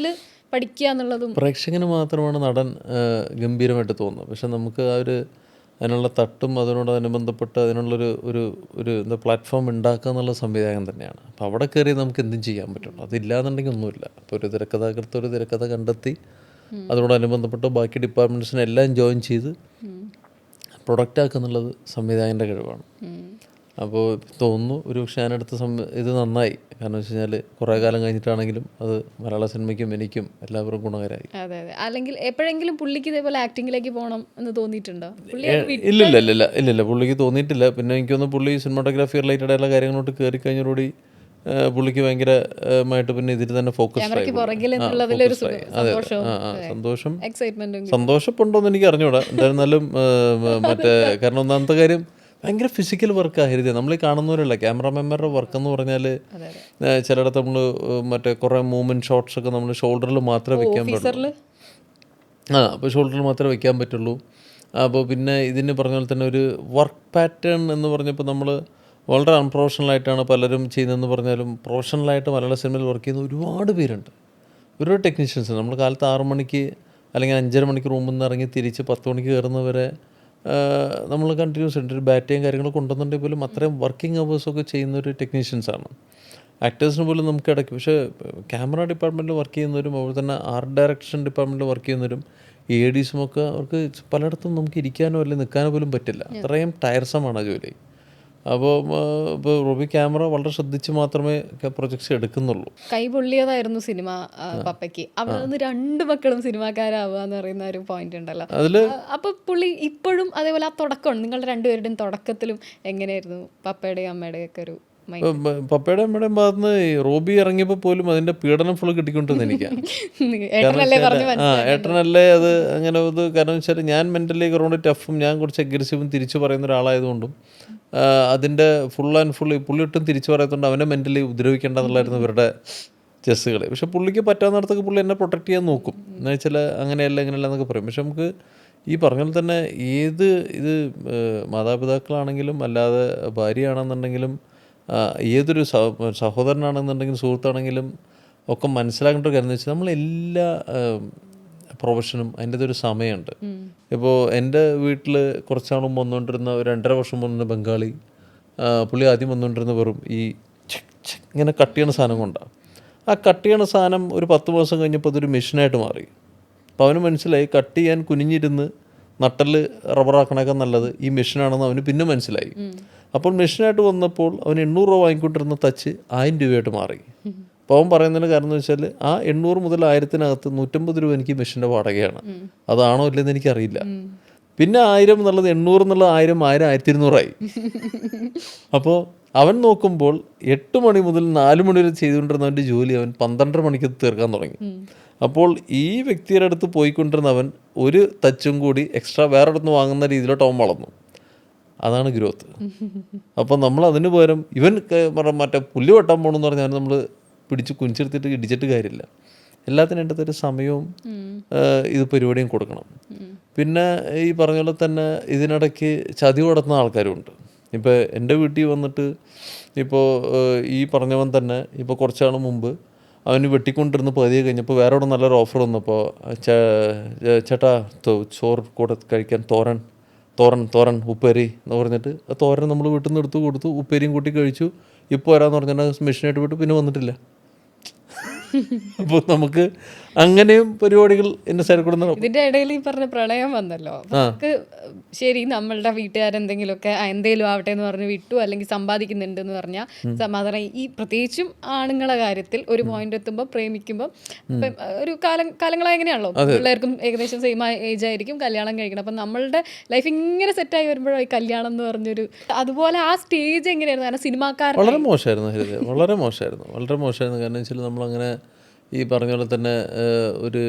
പ്രേക്ഷകന് മാത്രമാണ് നടൻ ഗംഭീരമായിട്ട് തോന്നുന്നത്. പക്ഷെ നമുക്ക് ആ ഒരു അതിനുള്ള തട്ടും അതിനോടനുബന്ധപ്പെട്ട് അതിനുള്ളൊരു എന്താ പ്ലാറ്റ്ഫോം ഉണ്ടാക്കുക എന്നുള്ള സംവിധാനം തന്നെയാണ്. അപ്പോൾ അവിടെ കയറി നമുക്ക് എന്തും ചെയ്യാൻ പറ്റുള്ളൂ. അതില്ലാന്നുണ്ടെങ്കിൽ ഒന്നുമില്ല. അപ്പോൾ ഒരു തിരക്കഥാകൃത്ത് ഒരു തിരക്കഥ കണ്ടെത്തി അതിനോടനുബന്ധപ്പെട്ട് ബാക്കി ഡിപ്പാർട്ട്മെൻറ്റ്സിനെല്ലാം ജോയിൻ ചെയ്ത് പ്രൊഡക്റ്റ് ആക്കുക എന്നുള്ളത് സംവിധായകൻ്റെ കഴിവാണ്. അപ്പോൾ തോന്നുന്നു ഒരു പക്ഷേ ഞാനെടുത്ത ഇത് നന്നായി. കാരണം വെച്ച് കഴിഞ്ഞാൽ കുറേ കാലം കഴിഞ്ഞിട്ടാണെങ്കിലും അത് മലയാള സിനിമയ്ക്കും എനിക്കും എല്ലാവരും ഗുണകരമായി. അതെ അതെ. അല്ലെങ്കിൽ എപ്പോഴെങ്കിലും പുള്ളിക്ക് ഇതേപോലെ ആക്ടിങ്ങിലേക്ക് പോകണം എന്ന് തോന്നിയിട്ടുണ്ടോ? ഇല്ലില്ല പുള്ളിക്ക് തോന്നിയിട്ടില്ല. പിന്നെ എനിക്കൊന്ന് പുള്ളി സിനിമാറ്റോഗ്രാഫി റിലേറ്റഡ് ആയിട്ടുള്ള കാര്യങ്ങളോട്ട് കയറി കഴിഞ്ഞോടുകൂടി പുള്ളിക്ക് ഭയങ്കരമായിട്ട് പിന്നെ ഇതിൽ തന്നെ ഫോക്കസ് സന്തോഷമുണ്ടോയെന്ന് എനിക്ക് അറിഞ്ഞൂടാ. എന്തായിരുന്നാലും കാരണം ഒന്നാമത്തെ കാര്യം ഭയങ്കര ഫിസിക്കൽ വർക്കായിരുന്നു. നമ്മൾ ഈ കാണുന്നവരല്ല, ക്യാമറാമാൻമാരുടെ വർക്ക് എന്ന് പറഞ്ഞാൽ ചിലയിടത്ത് നമ്മൾ മറ്റേ കുറേ മൂവ്മെൻറ്റ് ഷോട്ട്സ് ഒക്കെ നമ്മൾ ഷോൾഡറിൽ മാത്രമേ വെക്കാൻ പറ്റുള്ളൂ. അപ്പോൾ ഷോൾഡറിൽ മാത്രമേ വെക്കാൻ പറ്റുള്ളൂ. അപ്പോൾ പിന്നെ ഇതിന് പറഞ്ഞ പോലെ തന്നെ ഒരു വർക്ക് പാറ്റേൺ എന്ന് പറഞ്ഞപ്പോൾ നമ്മൾ വളരെ അൺപ്രൊഫഷണലായിട്ടാണ് പലരും ചെയ്യുന്നതെന്ന് പറഞ്ഞാലും പ്രൊഫഷണലായിട്ട് മലയാള സിനിമയിൽ വർക്ക് ചെയ്യുന്ന ഒരുപാട് പേരുണ്ട്. ഒരുപാട് ടെക്നീഷ്യൻസ്. നമ്മൾ കാലത്ത് 6 മണിക്ക് അല്ലെങ്കിൽ 5:30 മണിക്ക് റൂമിൽ നിന്ന് ഇറങ്ങി തിരിച്ച് 10 മണിക്ക് കയറുന്നവരെ നമ്മൾ കണ്ടിന്യൂസ് ഉണ്ട്. ഒരു ബാറ്റയും കാര്യങ്ങളൊക്കെ ഉണ്ടെന്നുണ്ടെങ്കിൽ പോലും അത്രയും വർക്കിംഗ് അവേഴ്സൊക്കെ ചെയ്യുന്നൊരു ടെക്നീഷ്യൻസാണ്. ആക്ടേഴ്സിന് പോലും നമുക്ക് ഇടയ്ക്ക് പക്ഷേ ക്യാമറ ഡിപ്പാർട്ട്മെൻറ്റിൽ വർക്ക് ചെയ്യുന്നവരും അതുപോലെ തന്നെ ആർട്ട് ഡയറക്ഷൻ ഡിപ്പാർട്ട്മെൻറ്റിൽ വർക്ക് ചെയ്യുന്നവരും ADസുമൊക്കെ അവർക്ക് പലയിടത്തും നമുക്ക് ഇരിക്കാനോ അല്ലെങ്കിൽ നിൽക്കാനോ പോലും പറ്റില്ല. അത്രയും ടയർസമാണ് ആ ജോലി. അപ്പോൾ ഇപ്പോൾ റോബി ക്യാമറ വളരെ ശ്രദ്ധിച്ച് മാത്രമേ പ്രൊജക്ട്സ് എടുക്കുന്നുള്ളൂ. കൈ പൊള്ളിയതായിരുന്നു സിനിമ പപ്പയ്ക്ക്. അവിടെ നിന്ന് 2 മക്കളും സിനിമാക്കാരാവുക എന്ന് പറയുന്ന ഒരു പോയിന്റ് ഉണ്ടല്ലോ അതിൽ. അപ്പോൾ പുള്ളി ഇപ്പോഴും അതേപോലെ ആ തുടക്കം നിങ്ങളുടെ 2പേരുടെയും തുടക്കത്തിലും എങ്ങനെയായിരുന്നു പപ്പയുടെയും അമ്മയുടെയും ഒക്കെ ഒരു പപ്പയുടെ അമ്മയുടെയും ഭാഗത്ത് നിന്ന് റോബി ഇറങ്ങിയപ്പോൾ പോലും അതിന്റെ പീഡനം ഫുള്ള് കിട്ടിക്കൊണ്ടിരുന്ന എനിക്കാണ്. ഏട്ടനല്ലേ പറഞ്ഞു ഏട്ടനല്ലേ അത് അങ്ങനെ ഇത്. കാരണം വെച്ചാൽ ഞാൻ മെൻ്റലി കുറവുകൊണ്ട് ടഫും ഞാൻ കുറച്ച് അഗ്രസീവും തിരിച്ചു പറയുന്ന ഒരാളായതുകൊണ്ടും അതിൻ്റെ ഫുൾ ആൻഡ് ഫുൾ പുള്ളി ഒട്ടും തിരിച്ചു പറയാത്തതുകൊണ്ട് അവനെ മെൻ്റലി ഉപദ്രവിക്കേണ്ടതെന്നുള്ളായിരുന്നു ഇവരുടെ ചെസ്സുകൾ. പക്ഷെ പുള്ളിക്ക് പറ്റാവുന്നിടത്തൊക്കെ പുള്ളി എന്നെ പ്രൊട്ടക്ട് ചെയ്യാൻ നോക്കും. എന്ന് വെച്ചാൽ അങ്ങനെയല്ല ഇങ്ങനെയല്ല എന്നൊക്കെ പറയും. പക്ഷെ നമുക്ക് ഈ പറഞ്ഞ പോലെ തന്നെ ഇത് മാതാപിതാക്കളാണെങ്കിലും അല്ലാതെ ഭാര്യയാണെന്നുണ്ടെങ്കിലും ഏതൊരു സഹോദരനാണെന്നുണ്ടെങ്കിലും സുഹൃത്താണെങ്കിലും ഒക്കെ മനസ്സിലാക്കേണ്ട ഒരു കാര്യം എന്ന് വെച്ചാൽ നമ്മളെല്ലാ പ്രൊഫഷനും അതിൻ്റെതൊരു സമയമുണ്ട്. ഇപ്പോൾ എൻ്റെ വീട്ടിൽ കുറച്ചാൾ മുമ്പ് വന്നുകൊണ്ടിരുന്ന ഒരു 2.5 വർഷം മുന്നേ ബംഗാളി പുള്ളി ആദ്യം വന്നുകൊണ്ടിരുന്ന വെറും ഈ ഇങ്ങനെ കട്ട് ചെയ്യണ സാധനം കൊണ്ടാണ്. ആ കട്ട് ചെയ്യണ സാധനം ഒരു 10 മാസം കഴിഞ്ഞപ്പോൾ അതൊരു മെഷീനായിട്ട് മാറി. അപ്പോൾ അവന് മനസ്സിലായി കട്ട് ചെയ്യാൻ കുനിഞ്ഞിരുന്ന് നട്ടല് റബ്ബറാക്കണേക്കാൾ നല്ലത് ഈ മെഷീനാണെന്ന് അവന് പിന്നെ മനസ്സിലായി. അപ്പോൾ മെഷീനായിട്ട് വന്നപ്പോൾ അവന് 800 രൂപ വാങ്ങിക്കൊണ്ടിരുന്ന തച്ച് 1000 രൂപയായിട്ട് മാറി. അപ്പോൾ അവൻ പറയുന്നതിന് കാരണം എന്ന് വെച്ചാൽ ആ 800 മുതൽ 1000-നകത്ത് 150 രൂപ എനിക്ക് മെഷീൻ്റെ വാടകയാണ്. അതാണോ ഇല്ലെന്ന് എനിക്കറിയില്ല. പിന്നെ 1000 എന്നുള്ളത് 800 എന്നുള്ളത് 1000 1200 ആയി. അപ്പോൾ അവൻ നോക്കുമ്പോൾ 8 മണി മുതൽ 4 മണി വരെ ചെയ്തുകൊണ്ടിരുന്നവൻ്റെ ജോലി അവൻ 12 മണിക്ക് തീർക്കാൻ തുടങ്ങി. അപ്പോൾ ഈ വ്യക്തിയുടെ അടുത്ത് പോയിക്കൊണ്ടിരുന്നവൻ ഒരു തച്ചും കൂടി എക്സ്ട്രാ വേറെ അടുത്ത് വാങ്ങുന്ന രീതിയിലോട്ട് അവൻ വളർന്നു. അതാണ് ഗ്രോത്ത്. അപ്പോൾ നമ്മൾ അതിന് പകരം ഇവൻ മറ്റേ പുല്ല് വെട്ടാൻ പോകണമെന്ന് പറഞ്ഞാൽ നമ്മൾ പിടിച്ച് കുഞ്ചെടുത്തിട്ട് ഇടിച്ചിട്ട് കാര്യമില്ല. എല്ലാത്തിനും എൻ്റെ ഒരു സമയവും ഇത് പരിപാടിയും കൊടുക്കണം. പിന്നെ ഈ പറഞ്ഞ പോലെ തന്നെ ഇതിനിടയ്ക്ക് ചതി നടത്തുന്ന ആൾക്കാരുമുണ്ട്. ഇപ്പോൾ എൻ്റെ വീട്ടിൽ വന്നിട്ട് ഇപ്പോൾ ഈ പറഞ്ഞവൻ തന്നെ ഇപ്പോൾ കുറച്ചാൾ മുമ്പ് അവന് വെട്ടിക്കൊണ്ടിരുന്ന് പതിയെ കഴിഞ്ഞപ്പോൾ വേറെ അവിടെ നല്ലൊരു ഓഫർ വന്നപ്പോൾ ചേട്ടാ ചോറ് കൂടെ കഴിക്കാൻ തോരൻ ഉപ്പേരി എന്ന് പറഞ്ഞിട്ട് ആ തോരൻ നമ്മൾ വീട്ടിൽ നിന്ന് എടുത്ത് കൊടുത്തു, ഉപ്പേരിയും കൂട്ടി കഴിച്ചു. ഇപ്പോൾ വരാമെന്ന് പറഞ്ഞാൽ മെഷീനായിട്ട് വിട്ട് പിന്നെ വന്നിട്ടില്ല. അപ്പോൾ നമുക്ക് അങ്ങനെയും പരിപാടികൾ എൻ്റെ സൈഡിൽ കൂടെ നടക്കും. ഇതിന്റെ ഇടയിൽ ഈ പറഞ്ഞ പ്രളയം വന്നല്ലോ, നമുക്ക് ശരി നമ്മളുടെ വീട്ടുകാരെന്തെങ്കിലുമൊക്കെ എന്തെങ്കിലും ആവട്ടെ എന്ന് പറഞ്ഞ് വിട്ടു അല്ലെങ്കിൽ സമ്പാദിക്കുന്നുണ്ട് എന്ന് പറഞ്ഞാൽ സമാധാനം. ഈ പ്രത്യേകിച്ചും ആണുങ്ങളെ കാര്യത്തിൽ ഒരു പോയിന്റ് എത്തുമ്പോൾ പ്രേമിക്കുമ്പോൾ ഒരു കാലങ്ങളായി എങ്ങനെയാണല്ലോ, പിള്ളേർക്കും ഏകദേശം സെയിം ഏജ് ആയിരിക്കും കല്യാണം കഴിക്കണം. അപ്പം നമ്മളുടെ ലൈഫ് ഇങ്ങനെ സെറ്റായി വരുമ്പോഴോ ഈ കല്യാണം എന്ന് പറഞ്ഞൊരു അതുപോലെ ആ സ്റ്റേജ് എങ്ങനെയായിരുന്നു? കാരണം സിനിമാക്കാർ വളരെ മോശമായിരുന്നു. കാരണം വെച്ചാൽ നമ്മളങ്ങനെ ഈ പറഞ്ഞ പോലെ തന്നെ ഒരു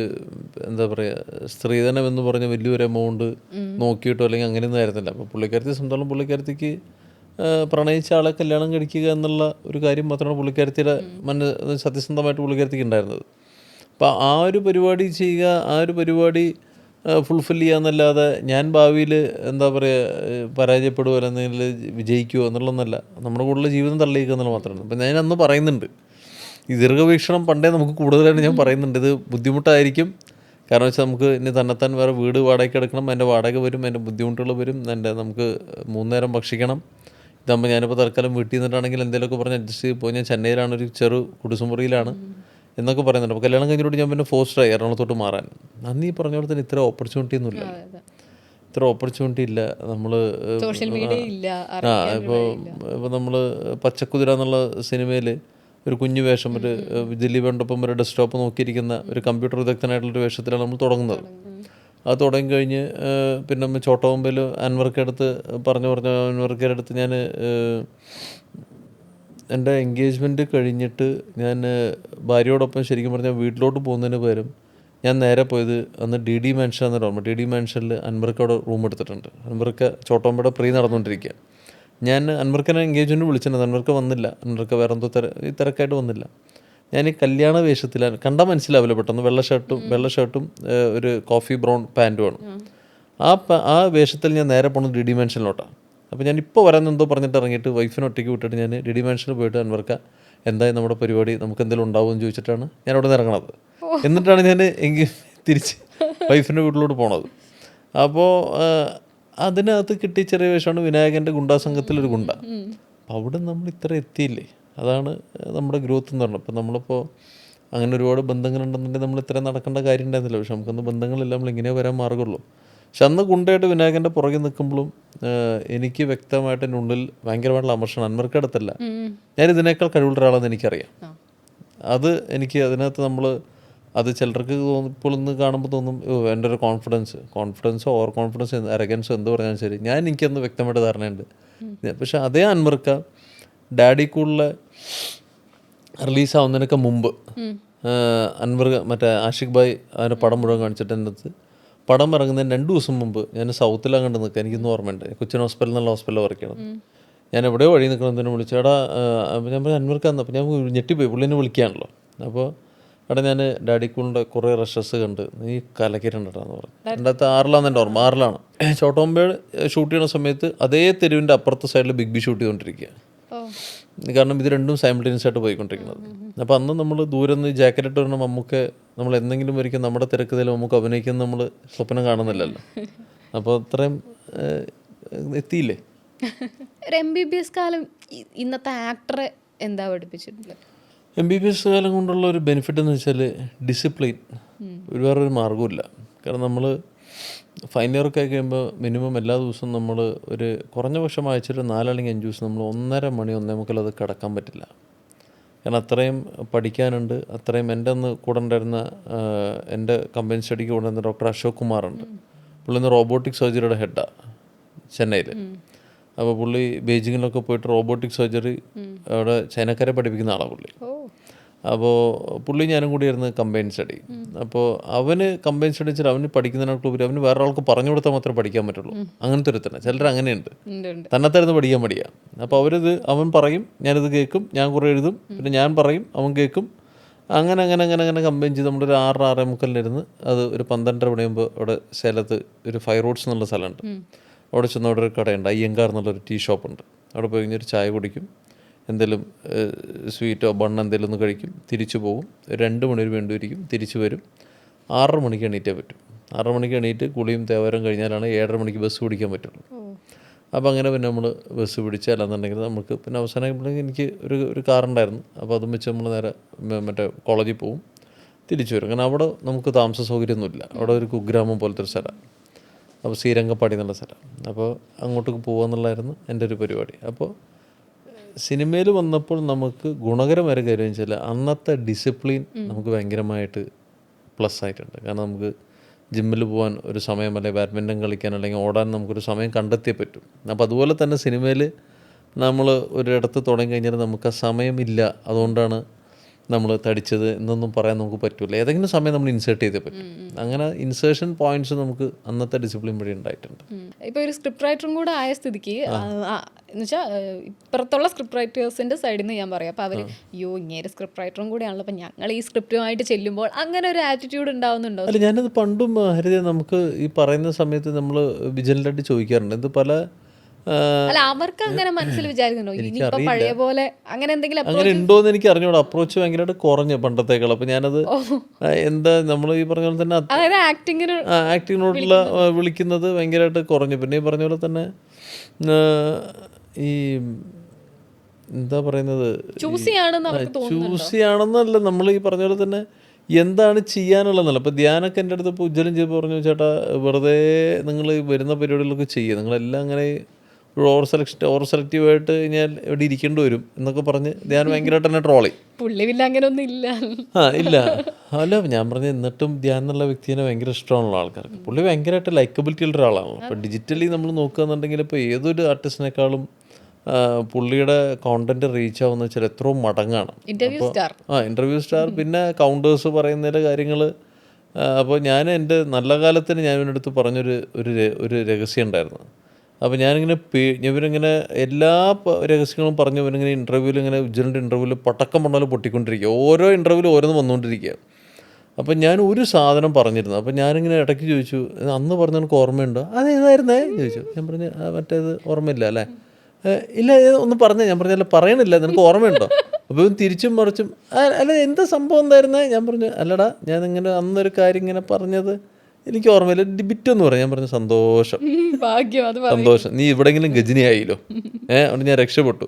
എന്താ പറയുക സ്ത്രീധനം എന്ന് പറഞ്ഞ വലിയൊരു എമൗണ്ട് നോക്കിയിട്ടോ അല്ലെങ്കിൽ അങ്ങനെയൊന്നും ആയിരുന്നില്ല. അപ്പോൾ പുള്ളിക്കാരത്തി സ്വന്തം പുള്ളിക്കാരത്തിക്ക് പ്രണയിച്ച ആളെ കല്യാണം കഴിക്കുക എന്നുള്ള ഒരു കാര്യം മാത്രമാണ് പുള്ളിക്കാരത്തിയുടെ സത്യസന്ധമായിട്ട് പുള്ളിക്കാരത്തിക്ക് ഉണ്ടായിരുന്നത്. അപ്പോൾ ആ ഒരു പരിപാടി ചെയ്യുക, ആ ഒരു പരിപാടി ഫുൾഫിൽ ചെയ്യുക എന്നല്ലാതെ ഞാൻ ഭാവിയിൽ എന്താ പറയുക പരാജയപ്പെടുക അല്ലെങ്കിൽ വിജയിക്കുമോ എന്നുള്ളതൊന്നല്ല. നമ്മുടെ കൂടുതൽ ജീവിതം തള്ളിയിക്കുക എന്നുള്ള മാത്രമാണ്. അപ്പം ഞാൻ അന്ന് പറയുന്നുണ്ട് ഈ ദീർഘവീക്ഷണം പണ്ടേ നമുക്ക് കൂടുതലായിട്ട് ഞാൻ പറയുന്നുണ്ട്. ഇത് ബുദ്ധിമുട്ടായിരിക്കും. കാരണം വെച്ചാൽ നമുക്ക് ഇനി തന്നെത്താൻ വേറെ വീട് വാടകയ്ക്ക് എടുക്കണം, അതിൻ്റെ വാടക വരും, അതിൻ്റെ ബുദ്ധിമുട്ടുകൾ വരും, നമുക്ക് 3 നേരം ഭക്ഷിക്കണം. ഇതാകുമ്പോൾ ഞാനിപ്പോൾ തൽക്കാലം വീട്ടിൽ നിന്നിട്ടാണെങ്കിൽ എന്തെങ്കിലുമൊക്കെ പറഞ്ഞ് അഡ്ജസ്റ്റ് ചെയ്ത് പോയി. ഞാൻ ചെന്നൈയിലാണ്, ഒരു ചെറു കുടിസുമുറിയിലാണ് എന്നൊക്കെ പറയുന്നുണ്ട്. അപ്പോൾ കല്യാണം കഴിഞ്ഞിട്ട് ഞാൻ പിന്നെ ഫോഴ്സ്ഡായി എറണാകുളത്തോട്ട് മാറാൻ. അന്ന് ഈ പറഞ്ഞ പോലെ തന്നെ ഇത്ര ഓപ്പർച്യൂണിറ്റി ഒന്നുമില്ല. ഇല്ല. നമ്മൾ ഇപ്പോൾ നമ്മൾ പച്ചക്കുതിര എന്നുള്ള സിനിമയിൽ ഒരു കുഞ്ഞു വേഷം, ഒരു ദിലീപേണ്ടൊപ്പം ഒരു ഡെസ്ക്ടോപ്പ് നോക്കിയിരിക്കുന്ന ഒരു കമ്പ്യൂട്ടർ വിദഗ്ധനായിട്ടുള്ളൊരു വേഷത്തിലാണ് നമ്മൾ തുടങ്ങുന്നത്. അത് തുടങ്ങി കഴിഞ്ഞ് പിന്നെ നമ്മൾ ചോട്ടമുമ്പിൽ അൻവർക്കടുത്ത് അൻവർക്കയുടെ അടുത്ത് ഞാൻ എൻ്റെ എൻഗേജ്മെൻറ്റ് കഴിഞ്ഞിട്ട് ഞാൻ ഭാര്യയോടൊപ്പം ശരിക്കും പറഞ്ഞാൽ വീട്ടിലോട്ട് പോകുന്നതിന് പകരം ഞാൻ നേരെ പോയത് അന്ന് DD മാൻഷൻ എന്നൊരു ഓർമ്മ. DD മാൻഷനിൽ അൻവർക്കയുടെ റൂം എടുത്തിട്ടുണ്ട്. അൻവർക്ക ചോട്ടോമ്പയുടെ പ്രീ നടന്നുകൊണ്ടിരിക്കുക. ഞാൻ അൻവർക്കനെ എൻഗേജ്മെൻറ്റ് വിളിച്ചിട്ടുണ്ട്. അൻവർക്ക വന്നില്ല. അൻവർക്ക വേറെ എന്തോ തിരക്കായിട്ട് വന്നില്ല. ഞാൻ ഈ കല്യാണ വേഷത്തിലാണ്, കണ്ടാൽ മനസ്സിലാവില്ല പെട്ടെന്ന്. വെള്ള ഷർട്ടും ഒരു കോഫി ബ്രൗൺ പാൻറ്റുമാണ്. ആ വേഷത്തിൽ ഞാൻ നേരെ പോകുന്നത് DD മാൻഷനിലോട്ടാണ്. അപ്പോൾ ഞാൻ ഇപ്പോൾ വരാൻ എന്തോ പറഞ്ഞിട്ട് ഇറങ്ങിയിട്ട് വൈഫിനെ ഒറ്റയ്ക്ക് വിട്ടിട്ട് ഞാൻ DD മാൻഷനിൽ പോയിട്ട് അൻവർക്ക എന്തായി നമ്മുടെ പരിപാടി, നമുക്ക് എന്തെങ്കിലും ഉണ്ടാവുമെന്ന് ചോദിച്ചിട്ടാണ് ഞാൻ അവിടെ നിന്ന് ഇറങ്ങണത്. എന്നിട്ടാണ് ഞാൻ തിരിച്ച് വൈഫിൻ്റെ വീട്ടിലോട്ട് പോണത്. അപ്പോൾ അതിനകത്ത് കിട്ടിയ ചെറിയ വേഷമാണ് വിനായകൻ്റെ ഗുണ്ടാസംഘത്തിലൊരു ഗുണ്ട. അപ്പോൾ അവിടെ നമ്മൾ ഇത്ര എത്തിയില്ലേ, അതാണ് നമ്മുടെ ഗ്രോത്ത് എന്ന് പറഞ്ഞത്. അപ്പോൾ നമ്മളിപ്പോൾ അങ്ങനെ ഒരുപാട് ബന്ധങ്ങളുണ്ടെന്നുണ്ടെങ്കിൽ നമ്മൾ ഇത്രയും നടക്കേണ്ട കാര്യം ഉണ്ടായിരുന്നില്ല. പക്ഷെ നമുക്കൊന്ന് ബന്ധങ്ങളില്ല, നമ്മൾ ഇങ്ങനെ വരാൻ മാർഗമുള്ളൂ. പക്ഷെ അന്ന് ഗുണ്ടയായിട്ട് വിനായകൻ്റെ പുറകെ നിൽക്കുമ്പോഴും എനിക്ക് വ്യക്തമായിട്ട് എൻ്റെ ഉള്ളിൽ ഭയങ്കരമായിട്ടുള്ള അമർഷണം. അൻവർക്കടുത്തല്ല, ഞാൻ ഇതിനേക്കാൾ കഴിവുള്ള ഒരാളെന്ന് എനിക്കറിയാം. അത് എനിക്ക് അതിനകത്ത് നമ്മൾ അത് ചിലർക്ക് ഇപ്പോൾ ഇന്ന് കാണുമ്പോൾ തോന്നും എൻ്റെ ഒരു കോൺഫിഡൻസോ ഓവർ കോൺഫിഡൻസോ അരഗൻസോ എന്ത് പറഞ്ഞാലും ശരി, എനിക്കന്ന് വ്യക്തമായിട്ട് ധാരണയുണ്ട്. പക്ഷെ അതേ അൻവർക്ക ഡാഡി കൂളിലെ റിലീസാവുന്നതിനൊക്കെ മുമ്പ് അൻവർ മറ്റേ ആഷിഖ് ഭായ് അതിൻ്റെ പടം മുഴുവൻ കാണിച്ചിട്ട് എൻ്റെ അടുത്ത് പടം ഇറങ്ങുന്നതിന് 2 ദിവസം മുമ്പ് ഞാൻ സൗത്തിലങ്ങോട്ട് നിൽക്കുക, എനിക്കൊന്നും ഓർമ്മയുണ്ട്, കൊച്ചിൻ ഹോസ്പിറ്റൽ എന്നുള്ള ഹോസ്പിറ്റലിൽ വർക്ക് ചെയ്യണം. ഞാൻ എവിടെയോ വഴി നിൽക്കണമെന്ന് വിളിച്ചേടാ, ഞാൻ പറഞ്ഞു അൻവർക്കാന്ന്. അപ്പോൾ ഞാൻ ഞെട്ടിപ്പോയി, പുള്ളിനെ വിളിക്കുകയാണല്ലോ. അപ്പോൾ അവിടെ ഞാൻ ഡാഡി കൂളിൻ്റെ കുറേ റഷസ് കണ്ട് നീ കലക്കിട്ടുണ്ടെന്ന് പറഞ്ഞു. 2006 എൻ്റെ ഓർമ്മ, 6 ചോട്ടോമ്പേൾ ഷൂട്ട് ചെയ്യുന്ന സമയത്ത് അതേ തെരുവിൻ്റെ അപ്പുറത്തെ സൈഡിൽ ബിഗ് ബി ഷൂട്ട് ചെയ്തുകൊണ്ടിരിക്കുക. കാരണം ഇത് രണ്ടും സൈമിൾട്ടേനിയസ് ആയിട്ട് പോയിക്കൊണ്ടിരിക്കുന്നത്. അപ്പോൾ അന്ന് നമ്മൾ ദൂരെ നിന്ന് ജാക്കറ്റ് ഇട്ട് വരുന്ന മമ്മൂക്കെ നമ്മൾ എന്തെങ്കിലും ഒരിക്കലും നമ്മുടെ തിരക്കഥയിൽ നമുക്ക് അഭിനയിക്കുന്ന നമ്മൾ സ്വപ്നം കാണുന്നില്ലല്ലോ. അപ്പോൾ അത്രയും എത്തിയില്ലേ. ഒരു MBBS കാലം ഇന്നത്തെ ആക്ടറെ എന്താ പഠിപ്പിച്ചിട്ടുള്ളത്? MBBS കാലം കൊണ്ടുള്ള ഒരു ബെനിഫിറ്റ് എന്ന് വെച്ചാൽ ഡിസിപ്ലിൻ. വേറൊരു മാർഗ്ഗമില്ല. കാരണം നമ്മൾ ഫൈനൽ ഇയറൊക്കെ കഴിയുമ്പോൾ മിനിമം എല്ലാ ദിവസവും നമ്മൾ ഒരു കുറഞ്ഞ പക്ഷം ആഴ്ചയിൽ 4 അല്ലെങ്കിൽ 5 ദിവസം നമ്മൾ 1:30 മണി 1:45 അത് കിടക്കാൻ പറ്റില്ല. കാരണം അത്രയും പഠിക്കാനുണ്ട്. അത്രയും എൻ്റെ അന്ന് കൂടെ ഉണ്ടായിരുന്ന എൻ്റെ കമ്പനി സ്റ്റഡിക്ക് കൂടെ ഉണ്ടായിരുന്ന ഡോക്ടർ അശോക് കുമാറുണ്ട്. പുള്ളി ഇന്ന് റോബോട്ടിക് സർജറിയുടെ ഹെഡാണ് ചെന്നൈയിൽ. അപ്പോൾ പുള്ളി ബീജിങ്ങിലൊക്കെ പോയിട്ട് റോബോട്ടിക് സർജറി അവിടെ ചൈനക്കാരെ പഠിപ്പിക്കുന്ന ആളാണ് പുള്ളി. അപ്പോൾ പുള്ളി ഞാനും കൂടി ആയിരുന്നു കമ്പൈൻ സ്റ്റഡി. അപ്പോൾ അവന് കമ്പൈൻ സ്റ്റഡി വെച്ചാൽ അവന് പഠിക്കുന്നതിനോട് അവന് വേറെ ആൾക്ക് പറഞ്ഞു കൊടുത്താൽ മാത്രമേ പഠിക്കാൻ പറ്റുള്ളൂ. അങ്ങനത്തെ ഒരു തന്നെ ചിലർ അങ്ങനെയുണ്ട്, തന്നെത്തായിരുന്നു പഠിക്കാൻ മടിയാ. അപ്പോൾ അവൻ പറയും, ഞാനിത് കേൾക്കും, ഞാൻ കുറേ എഴുതും, പിന്നെ ഞാൻ പറയും, അവൻ കേൾക്കും. അങ്ങനെ കമ്പൈൻ ചെയ്ത് നമ്മളൊരു 6-6:45 അത് ഒരു 12:30 മണിയാകുമ്പോൾ അവിടെ സേലത്ത് ഒരു 5 റോഡ്സ് എന്നുള്ള സ്ഥലമുണ്ട്. അവിടെ ചെന്ന് അവിടെ ഒരു കടയുണ്ട്, അയ്യങ്കാർ എന്നുള്ളൊരു ടീ ഷോപ്പുണ്ട്. അവിടെ പോയി കഴിഞ്ഞൊരു ചായ കുടിക്കും, എന്തെങ്കിലും സ്വീറ്റോ ബണ്ണ് എന്തെങ്കിലും ഒന്ന് കഴിക്കും, തിരിച്ചു പോകും. 2 മണി വീണ്ടും ഇരിക്കും, തിരിച്ചു വരും. 6:30 മണിക്ക് എണീറ്റേ പറ്റും. 6:30 മണിക്ക് എണീറ്റ് കുളിയും തേവാരം കഴിഞ്ഞാലാണ് 7:30 മണിക്ക് ബസ് പിടിക്കാൻ പറ്റുള്ളൂ. അപ്പോൾ അങ്ങനെ പിന്നെ നമ്മൾ ബസ് പിടിച്ചാലെന്നുണ്ടെങ്കിൽ നമുക്ക് പിന്നെ അവസാനം എനിക്ക് ഒരു കാറുണ്ടായിരുന്നു. അപ്പോൾ അതും വെച്ച് നമ്മൾ നേരെ മറ്റേ കോളേജിൽ പോവും, തിരിച്ചു വരും. കാരണം അവിടെ നമുക്ക് താമസ സൗകര്യമൊന്നുമില്ല. അവിടെ ഒരു കുഗ്രാമം പോലത്തെ ഒരു സ്ഥലമാണ്. അപ്പോൾ ശ്രീരംഗപ്പാടി എന്നുള്ള സ്ഥലം. അപ്പോൾ അങ്ങോട്ടേക്ക് പോകുകയെന്നുള്ളതായിരുന്നു എൻ്റെ ഒരു പരിപാടി. അപ്പോൾ സിനിമയിൽ വന്നപ്പോൾ നമുക്ക് ഗുണകരമായ കാര്യം വെച്ചാൽ അന്നത്തെ ഡിസിപ്ലിൻ നമുക്ക് ഭയങ്കരമായിട്ട് പ്ലസ് ആയിട്ടുണ്ട്. കാരണം നമുക്ക് ജിമ്മിൽ പോകാൻ ഒരു സമയം, അല്ലെങ്കിൽ ബാഡ്മിൻ്റൺ കളിക്കാൻ അല്ലെങ്കിൽ ഓടാൻ നമുക്കൊരു സമയം കണ്ടെത്തിയേ പറ്റും. അപ്പോൾ അതുപോലെ തന്നെ സിനിമയിൽ നമ്മൾ ഒരിടത്ത് തുടങ്ങി കഴിഞ്ഞാൽ നമുക്ക് ആ സമയമില്ല, അതുകൊണ്ടാണ് നമ്മൾ തടിച്ചത് എന്നൊന്നും പറയാൻ നമുക്ക് പറ്റില്ല. ഏതെങ്കിലും സമയം നമ്മൾ ഇൻസേർട്ട് ചെയ്തേ പറ്റും. അങ്ങനെ ഇൻസേർഷൻ പോയിന്റ്സ് നമുക്ക് അന്നത്തെ ഡിസിപ്ലിൻ വഴി ഉണ്ടായിട്ടുണ്ട്. ഇപ്പോൾ ഒരു സ്ക്രിപ്റ്റ് റൈറ്ററും കൂടെ ആയ സ്ഥിതിക്ക് എന്നുവെച്ചാൽ ഇപ്പുറത്തുള്ള സ്ക്രിപ്റ്റ് റൈറ്റേഴ്സിൻ്റെ സൈഡിൽ നിന്ന് ഞാൻ പറയാം, അപ്പോൾ അവർ ഇങ്ങനെ സ്ക്രിപ്റ്റ് റൈറ്ററും കൂടെയാണല്ലോ, അപ്പം ഞങ്ങൾ ഈ സ്ക്രിപ്റ്റുമായിട്ട് ചെല്ലുമ്പോൾ അങ്ങനെ ഒരു ആറ്റിറ്റ്യൂഡ് ഉണ്ടാവുന്നുണ്ടോ? അല്ല, ഞാനത് പണ്ടും ഹരിത നമുക്ക് ഈ പറയുന്ന സമയത്ത് നമ്മൾ വിജിലൻ്റായിട്ട് ചോദിക്കാറുണ്ട്. ഇത് പല അവർക്ക് അങ്ങനെ മനസ്സിൽ വിചാരിക്കുന്നുണ്ടോ പഴയ പോലെ അങ്ങനെ എന്തെങ്കിലും അങ്ങനെ ഉണ്ടോയെന്ന് എനിക്ക് അറിഞ്ഞൂടാ. അപ്രോച്ച് ഭയങ്കരമായിട്ട് കുറഞ്ഞു പണ്ടത്തേക്കാൾ. അപ്പം ഞാനത് എന്താ നമ്മൾ ഈ പറഞ്ഞ പോലെ തന്നെ ആക്ടിങ്ങിനോടുള്ള വിളിക്കുന്നത് ഭയങ്കരമായിട്ട് കുറഞ്ഞു. പിന്നെ ഈ പറഞ്ഞ പോലെ തന്നെ ഈ എന്താ പറയുന്നത്, ചൂസിയാണെന്നല്ല, നമ്മൾ ഈ പറഞ്ഞ പോലെ തന്നെ എന്താണ് ചെയ്യാനുള്ളതെന്നല്ല. ഇപ്പോൾ ധ്യാനൊക്കെ എൻ്റെ അടുത്ത് ഇപ്പോൾ ഉജ്ജ്വലം ചെയ്ത് പറഞ്ഞു, ചേട്ടാ വെറുതെ നിങ്ങൾ വരുന്ന പരിപാടികളൊക്കെ ചെയ്യുക, നിങ്ങളെല്ലാം അങ്ങനെ ഓവർ സെലക്റ്റീവായിട്ട് ഞാൻ ഇവിടെ ഇരിക്കേണ്ടി വരും എന്നൊക്കെ പറഞ്ഞ് ധ്യാനം ഭയങ്കരമായിട്ട് തന്നെ ട്രോളി. ഇല്ല അല്ല, ഞാൻ പറഞ്ഞ എന്നിട്ടും ധ്യാൻ എന്നുള്ള വ്യക്തിനെ ഭയങ്കര ഇഷ്ടമുള്ള ആൾക്കാർക്ക്. പുള്ളി ഭയങ്കരമായിട്ട് ലൈക്കബിലിറ്റി ഉള്ള ഒരാളാണല്ലോ. ഇപ്പോൾ ഡിജിറ്റലി നമ്മൾ നോക്കുകയെന്നുണ്ടെങ്കിൽ ഇപ്പോൾ ഏതൊരു ആർട്ടിസ്റ്റിനേക്കാളും പുള്ളിയുടെ കോണ്ടന്റ് റീച്ച് ആവുന്ന വെച്ചാൽ എത്രയോ മടങ്ങാണ്. ഇൻ്റർവ്യൂ സ്റ്റാർ, പിന്നെ കൗണ്ടേഴ്സ് പറയുന്നതിൻ്റെ കാര്യങ്ങൾ. അപ്പോൾ ഞാൻ എൻ്റെ നല്ല കാലത്തിന് ഞാൻ ഇവനടുത്ത് പറഞ്ഞൊരു രഹസ്യം ഉണ്ടായിരുന്നു. അപ്പോൾ ഞാനിങ്ങനെ ഇവരിങ്ങനെ എല്ലാ രഹസ്യങ്ങളും പറഞ്ഞു ഇവനിങ്ങനെ ഇൻ്റർവ്യൂവിൽ ഇങ്ങനെ ഉജ്ജ്വലൻ്റെ ഇൻ്റർവ്യൂവിൽ പടക്കം പറഞ്ഞാലും പൊട്ടിക്കൊണ്ടിരിക്കുക, ഓരോ ഇൻ്റർവ്യൂവിൽ ഓരോന്ന് വന്നുകൊണ്ടിരിക്കുക. അപ്പം ഞാൻ ഒരു സാധനം പറഞ്ഞിരുന്നു. അപ്പം ഞാനിങ്ങനെ ഇടയ്ക്ക് ചോദിച്ചു, അന്ന് പറഞ്ഞ എനിക്ക് ഓർമ്മയുണ്ടോ? അതേതായിരുന്നേ ചോദിച്ചു. ഞാൻ പറഞ്ഞു മറ്റേത് ഓർമ്മയില്ല അല്ലേ. ഇല്ല ഒന്ന് പറഞ്ഞേ. ഞാൻ പറഞ്ഞല്ല പറയണില്ല, നിനക്ക് ഓർമ്മയുണ്ടോ? അപ്പോൾ തിരിച്ചും മറിച്ചും അല്ല എന്താ സംഭവം എന്തായിരുന്നേ? ഞാൻ പറഞ്ഞു അല്ലടാ, ഞാനിങ്ങനെ അന്നൊരു കാര്യം ഇങ്ങനെ പറഞ്ഞത് എനിക്ക് ഓർമ്മയില്ല, ഡിബിറ്റ് എന്ന് പറഞ്ഞു. ഞാൻ പറഞ്ഞു സന്തോഷം, നീ എവിടെയെങ്കിലും ഗജനിയായില്ലോ, അതുകൊണ്ട് ഞാൻ രക്ഷപ്പെട്ടു.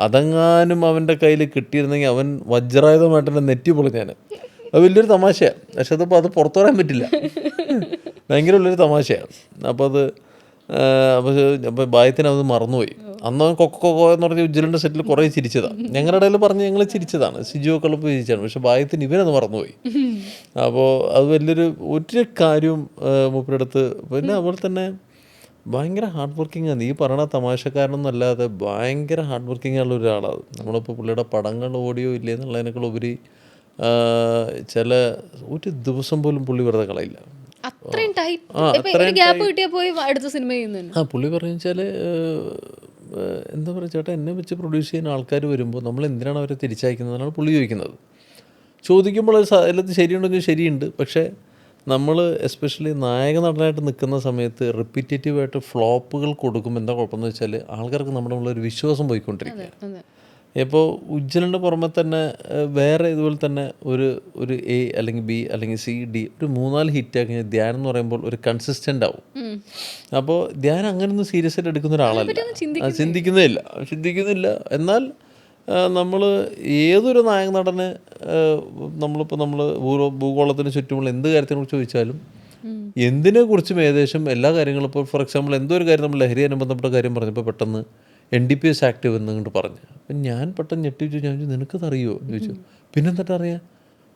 അതെങ്ങാനും അവൻ്റെ കയ്യിൽ കിട്ടിയിരുന്നെങ്കിൽ അവൻ വജ്രായുധമായിട്ട് എൻ്റെ നെറ്റി പൊളിഞ്ഞാൻ. അത് വലിയൊരു തമാശയാണ്. പക്ഷെ അതിപ്പോൾ അത് പുറത്തു പറയാൻ പറ്റില്ല, ഭയങ്കര വലിയൊരു തമാശയാണ്. അപ്പോൾ അപ്പോൾ ബായത്തിന് അത് മറന്നുപോയി. അന്ന് അവൻ കൊക്കോ എന്ന് പറഞ്ഞ ഉജ്ജ്വലൻ്റെ സെറ്റിൽ കുറേ ചിരിച്ചതാണ്. ഞങ്ങളുടെ ഇടയിൽ പറഞ്ഞ് ഞങ്ങൾ ചിരിച്ചതാണ്, സിജു കളപ്പ് ചിരിച്ചാണ്. പക്ഷെ ബായത്തിന് ഇവനത് മറന്നുപോയി. അപ്പോൾ അത് വലിയൊരു കാര്യവും മൂപ്പരടുത്ത്. പിന്നെ അതുപോലെ തന്നെ ഭയങ്കര ഹാർഡ് വർക്കിംഗ് ആണ്. ഈ പറയണ തമാശക്കാരനൊന്നും അല്ലാതെ ഭയങ്കര ഹാർഡ് വർക്കിംഗ് ഉള്ള ഒരാളാണ്. നമ്മളിപ്പോൾ പുള്ളിയുടെ പടങ്ങൾ ഓടിയോ ഇല്ലേ എന്നുള്ളതിനേക്കാൾ ഉപരി ചില ഒരു ദിവസം പോലും പുള്ളി വെറുതെ കളയില്ല. അത്രയും ടൈറ്റ് ഗ്യാപ്പ് കിട്ടിയാൽ പോയി അടുത്ത സിനിമ ചെയ്യുന്നുണ്ട്. പുള്ളി പറഞ്ഞു വെച്ചാൽ എന്താ പറയുക, ചേട്ടാ എന്നെ വെച്ച് പ്രൊഡ്യൂസ് ചെയ്യുന്ന ആൾക്കാർ വരുമ്പോൾ നമ്മൾ എന്തിനാണ് അവരെ തിരിച്ചയക്കുന്നതെന്നാണ് പുള്ളി ചോദിക്കുന്നത്. ചോദിക്കുമ്പോൾ എല്ലാത്തിൽ ശരിയുണ്ടെങ്കിൽ ശരിയുണ്ട്, പക്ഷേ നമ്മൾ എസ്പെഷ്യലി നായക നടനായിട്ട് നിൽക്കുന്ന സമയത്ത് റിപ്പീറ്റേറ്റീവായിട്ട് ഫ്ലോപ്പുകൾ കൊടുക്കുമ്പോൾ എന്താ കുഴപ്പമെന്ന് വെച്ചാൽ ആൾക്കാർക്ക് നമ്മുടെ ഉള്ളൊരു വിശ്വാസം പോയിക്കൊണ്ടിരിക്കുക. ഇപ്പോൾ ഉജ്ജ്വലൻ്റെ പുറമെ തന്നെ വേറെ ഇതുപോലെ തന്നെ ഒരു എ അല്ലെങ്കിൽ ബി അല്ലെങ്കിൽ സി ഡി ഒരു 3-4 ഹിറ്റ് ആക്കി കഴിഞ്ഞാൽ ധ്യാൻ എന്ന് പറയുമ്പോൾ ഒരു കൺസിസ്റ്റൻ്റ് ആവും. അപ്പോൾ ധ്യാൻ അങ്ങനെയൊന്നും സീരിയസ് ആയിട്ട് എടുക്കുന്ന ഒരാളല്ല, ചിന്തിക്കുന്നില്ല. എന്നാൽ നമ്മൾ ഏതൊരു നായക നടന് നമ്മൾ ഭൂഗോളത്തിന് ചുറ്റുമുള്ള എന്ത് കാര്യത്തിനെക്കുറിച്ച് ചോദിച്ചാലും എന്തിനെക്കുറിച്ചും ഏകദേശം എല്ലാ കാര്യങ്ങളും, ഇപ്പോൾ ഫോർ എക്സാമ്പിൾ എന്തോ ഒരു കാര്യം നമ്മൾ ലഹരി അനുബന്ധപ്പെട്ട കാര്യം പറഞ്ഞപ്പോൾ പെട്ടെന്ന് NDPS ആക്ട് എന്നിങ്ങോട്ട് പറഞ്ഞു. അപ്പം ഞാൻ പെട്ടെന്ന് ഞെട്ടി ചോദിച്ചു, ഞാൻ ചോദിച്ചു നിനക്കത് അറിയുമോ എന്ന് ചോദിച്ചു. പിന്നെന്താ അറിയാം,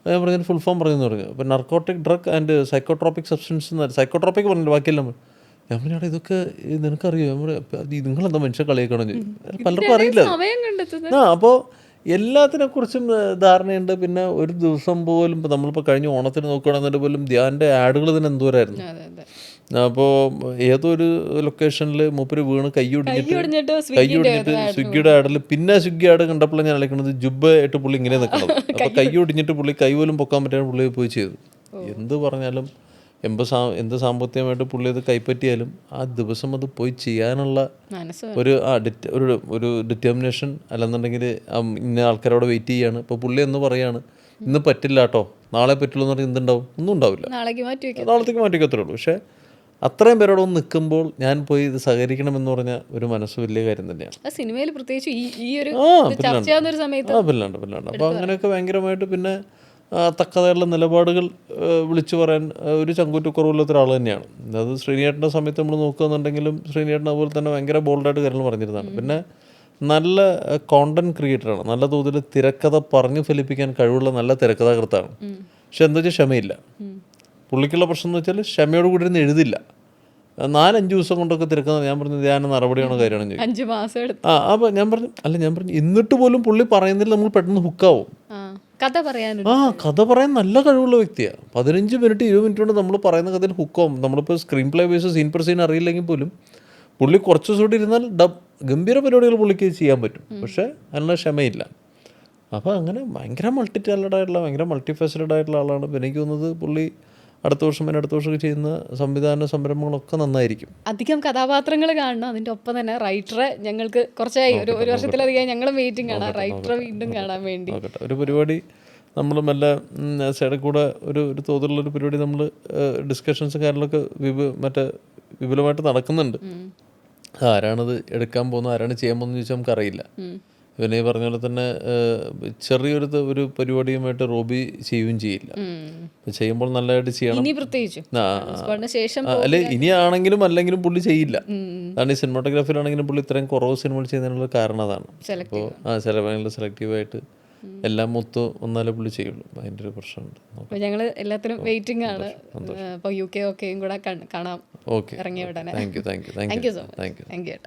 ഞാൻ പറഞ്ഞ ഫുൾ ഫോം പറയുമെന്ന് പറഞ്ഞു. അപ്പം narcotic drug and psychotropic substance, psychotropic പറഞ്ഞില്ല ബാക്കിയെല്ലാം. ഞാൻ പറഞ്ഞു അവിടെ ഇതൊക്കെ നിനക്കറിയോ? ഞാൻ പറയാം നിങ്ങളെന്താ മനുഷ്യ കളിയാക്കണമെന്ന് ചോദിച്ചു. പലർക്കും അറിയില്ല. അപ്പോൾ എല്ലാത്തിനെക്കുറിച്ചും ധാരണയുണ്ട്. പിന്നെ ഒരു ദിവസം പോലും ഇപ്പോൾ നമ്മളിപ്പോൾ കഴിഞ്ഞ ഓണത്തിന് നോക്കുകയാണെന്നുണ്ടെങ്കിൽ പോലും ധ്യാൻ്റെ ആഡുകൾ തന്നെ എന്തോരായിരുന്നു. അപ്പോൾ ഏതൊരു ലൊക്കേഷനിൽ മൂപ്പര് വീണ് കൈ ഒടിഞ്ഞിട്ട് സ്വിഗ്ഗിയുടെ ആഡിൽ, പിന്നെ സ്വിഗ്ഗി ആഡ് കണ്ടപ്പോഴാണ് ഞാൻ അലക്കുന്നത് ജുബ്ബ ആയിട്ട് പുള്ളി ഇങ്ങനെ നിൽക്കുന്നത്. അപ്പോൾ കൈ ഒടിഞ്ഞിട്ട് പുള്ളി കൈ പോലും പൊക്കാൻ പറ്റാതെ പുള്ളി പോയി ചെയ്തു. എന്ത് പറഞ്ഞാലും എന്ത് സാമ്പത്തികമായിട്ട് പുള്ളി അത് കൈപ്പറ്റിയാലും ആ ദിവസം അത് പോയി ചെയ്യാനുള്ള ഒരു ഡിറ്റർമിനേഷൻ, അല്ലെന്നുണ്ടെങ്കിൽ ഇന്ന ആൾക്കാരവിടെ വെയിറ്റ് ചെയ്യാണ്. ഇപ്പോൾ പുള്ളി എന്ന് പറയാണ് ഇന്ന് പറ്റില്ല കേട്ടോ, നാളെ പറ്റുള്ളൂ എന്ന് പറഞ്ഞാൽ എന്തുണ്ടാവും? ഒന്നും ഉണ്ടാവില്ല, നാളത്തേക്ക് മാറ്റിക്കത്തേ ഉള്ളൂ. പക്ഷേ അത്രയും പേരോട് ഒന്ന് നിൽക്കുമ്പോൾ ഞാൻ പോയി ഇത് സഹകരിക്കണമെന്ന് പറഞ്ഞ ഒരു മനസ്സ് വലിയ കാര്യം തന്നെയാണ്. സിനിമയിൽ പ്രത്യേകിച്ച് പില്ലാണ്ട്. അപ്പോൾ അങ്ങനെയൊക്കെ ഭയങ്കരമായിട്ട് പിന്നെ തക്കതായുള്ള നിലപാടുകൾ വിളിച്ചു പറയാൻ ഒരു ചങ്കൂറ്റക്കുറവില്ലാത്ത ഒരാൾ തന്നെയാണ്. അത് ശ്രീനിയേട്ടൻ്റെ സമയത്ത് നമ്മൾ നോക്കുകയെന്നുണ്ടെങ്കിലും ശ്രീനിയേട്ടൻ അതുപോലെ തന്നെ ഭയങ്കര ബോൾഡായിട്ട് കാര്യങ്ങൾ പറഞ്ഞിരുന്നതാണ്. പിന്നെ നല്ല കോണ്ടന്റ് ക്രിയേറ്ററാണ്, നല്ല തോതിൽ തിരക്കഥ പറഞ്ഞു ഫലിപ്പിക്കാൻ കഴിവുള്ള നല്ല തിരക്കഥാകൃത്താണ്. പക്ഷെ എന്താ വെച്ചാൽ ക്ഷമയില്ല. പുള്ളിക്കുള്ള പ്രശ്നം എന്ന് വെച്ചാൽ ക്ഷമയോട് കൂടി ഇരുന്ന് എഴുതില്ല. 4-5 ദിവസം കൊണ്ടൊക്കെ തിരക്കുന്നത്. ഞാൻ പറഞ്ഞു ധ്യാന നടപടിയാണോ കാര്യമാണെന്ന് ചോദിച്ചു. 5 മാസം. അപ്പോൾ ഞാൻ പറഞ്ഞു എന്നിട്ട് പോലും പുള്ളി പറയുന്നതിൽ നമ്മൾ പെട്ടെന്ന് ഹുക്കാവും. കഥ പറയാൻ നല്ല കഴിവുള്ള വ്യക്തിയാണ്. 15 മിനിറ്റ് 20 മിനിറ്റ് കൊണ്ട് നമ്മൾ പറയുന്ന കഥയിൽ ഹുക്കാവും. നമ്മളിപ്പോൾ screen play base scene per scene അറിയില്ലെങ്കിൽ പോലും പുള്ളി കുറച്ച് ദിവസം കൂടി ഇരുന്നാൽ ഗംഭീര പരിപാടികൾ പുള്ളിക്ക് ചെയ്യാൻ പറ്റും. പക്ഷേ അതിനുള്ള ക്ഷമയില്ല. അപ്പോൾ അങ്ങനെ ഭയങ്കര മൾട്ടി ടാലൻ്റ് ആയിട്ടുള്ള ഭയങ്കര മൾട്ടി ഫാസറ്റഡ് ആയിട്ടുള്ള ആളാണ്. പിന്നെ എനിക്ക് തോന്നുന്നത് പുള്ളി അടുത്ത വർഷമൊക്കെ ചെയ്യുന്ന സംവിധാന സംരംഭങ്ങളൊക്കെ നന്നായിരിക്കും. അധികം കഥാപാത്രങ്ങൾ കാണണം. അതിൻ്റെ ഒപ്പം തന്നെ റൈറ്ററെ ഞങ്ങൾക്ക് കുറച്ചായി ഒരു വർഷത്തിലധികം ഞങ്ങൾ വെയിറ്റിംഗ് ആണ് റൈറ്ററെ വീണ്ടും കാണാൻ വേണ്ടി. ഒരു പരിപാടി നമ്മൾ മെല്ലെ സൈഡിൽ കൂടെ ഒരു തോതിലുള്ളൊരു പരിപാടി നമ്മൾ ഡിസ്കഷൻസും കാര്യങ്ങളൊക്കെ വിപുലമായിട്ട് നടക്കുന്നുണ്ട്. ആരാണത് എടുക്കാൻ പോകുന്നത്, ആരാണ് ചെയ്യാൻ പോകുന്നത് ചോദിച്ചാൽ നമുക്കറിയില്ല. പിന്നെ ഈ പറഞ്ഞ പോലെ തന്നെ ചെറിയൊരു പരിപാടിയുമായിട്ട് റോബി ചെയ്യുകയും ചെയ്യില്ല. ചെയ്യുമ്പോൾ നല്ലതായിട്ട് ചെയ്യണം. അല്ലെ ഇനിയാണെങ്കിലും അല്ലെങ്കിലും പുള്ളി ചെയ്യില്ല. അതാണ് ഈ സിനിമാറ്റോഗ്രാഫിയിലാണെങ്കിലും പുള്ളി ഇത്രയും കുറവ് സിനിമകൾ ചെയ്യുന്നതിനുള്ള കാരണം അതാണ്. അപ്പോൾ ചില സെലക്റ്റീവായിട്ട് എല്ലാം ഒന്നാലേ പുള്ളി ചെയ്യുള്ളൂ. അതിൻ്റെ ഒരു പ്രശ്നമുണ്ട്. അപ്പോൾ ഞങ്ങൾ എല്ലാത്തിനും വെയിറ്റിംഗ് ആണ്. അപ്പോൾ UK കൂടെ കാണാം. ഓക്കെ, ഇറങ്ങിയ ഉടനെ. Thank you so much. Thank you.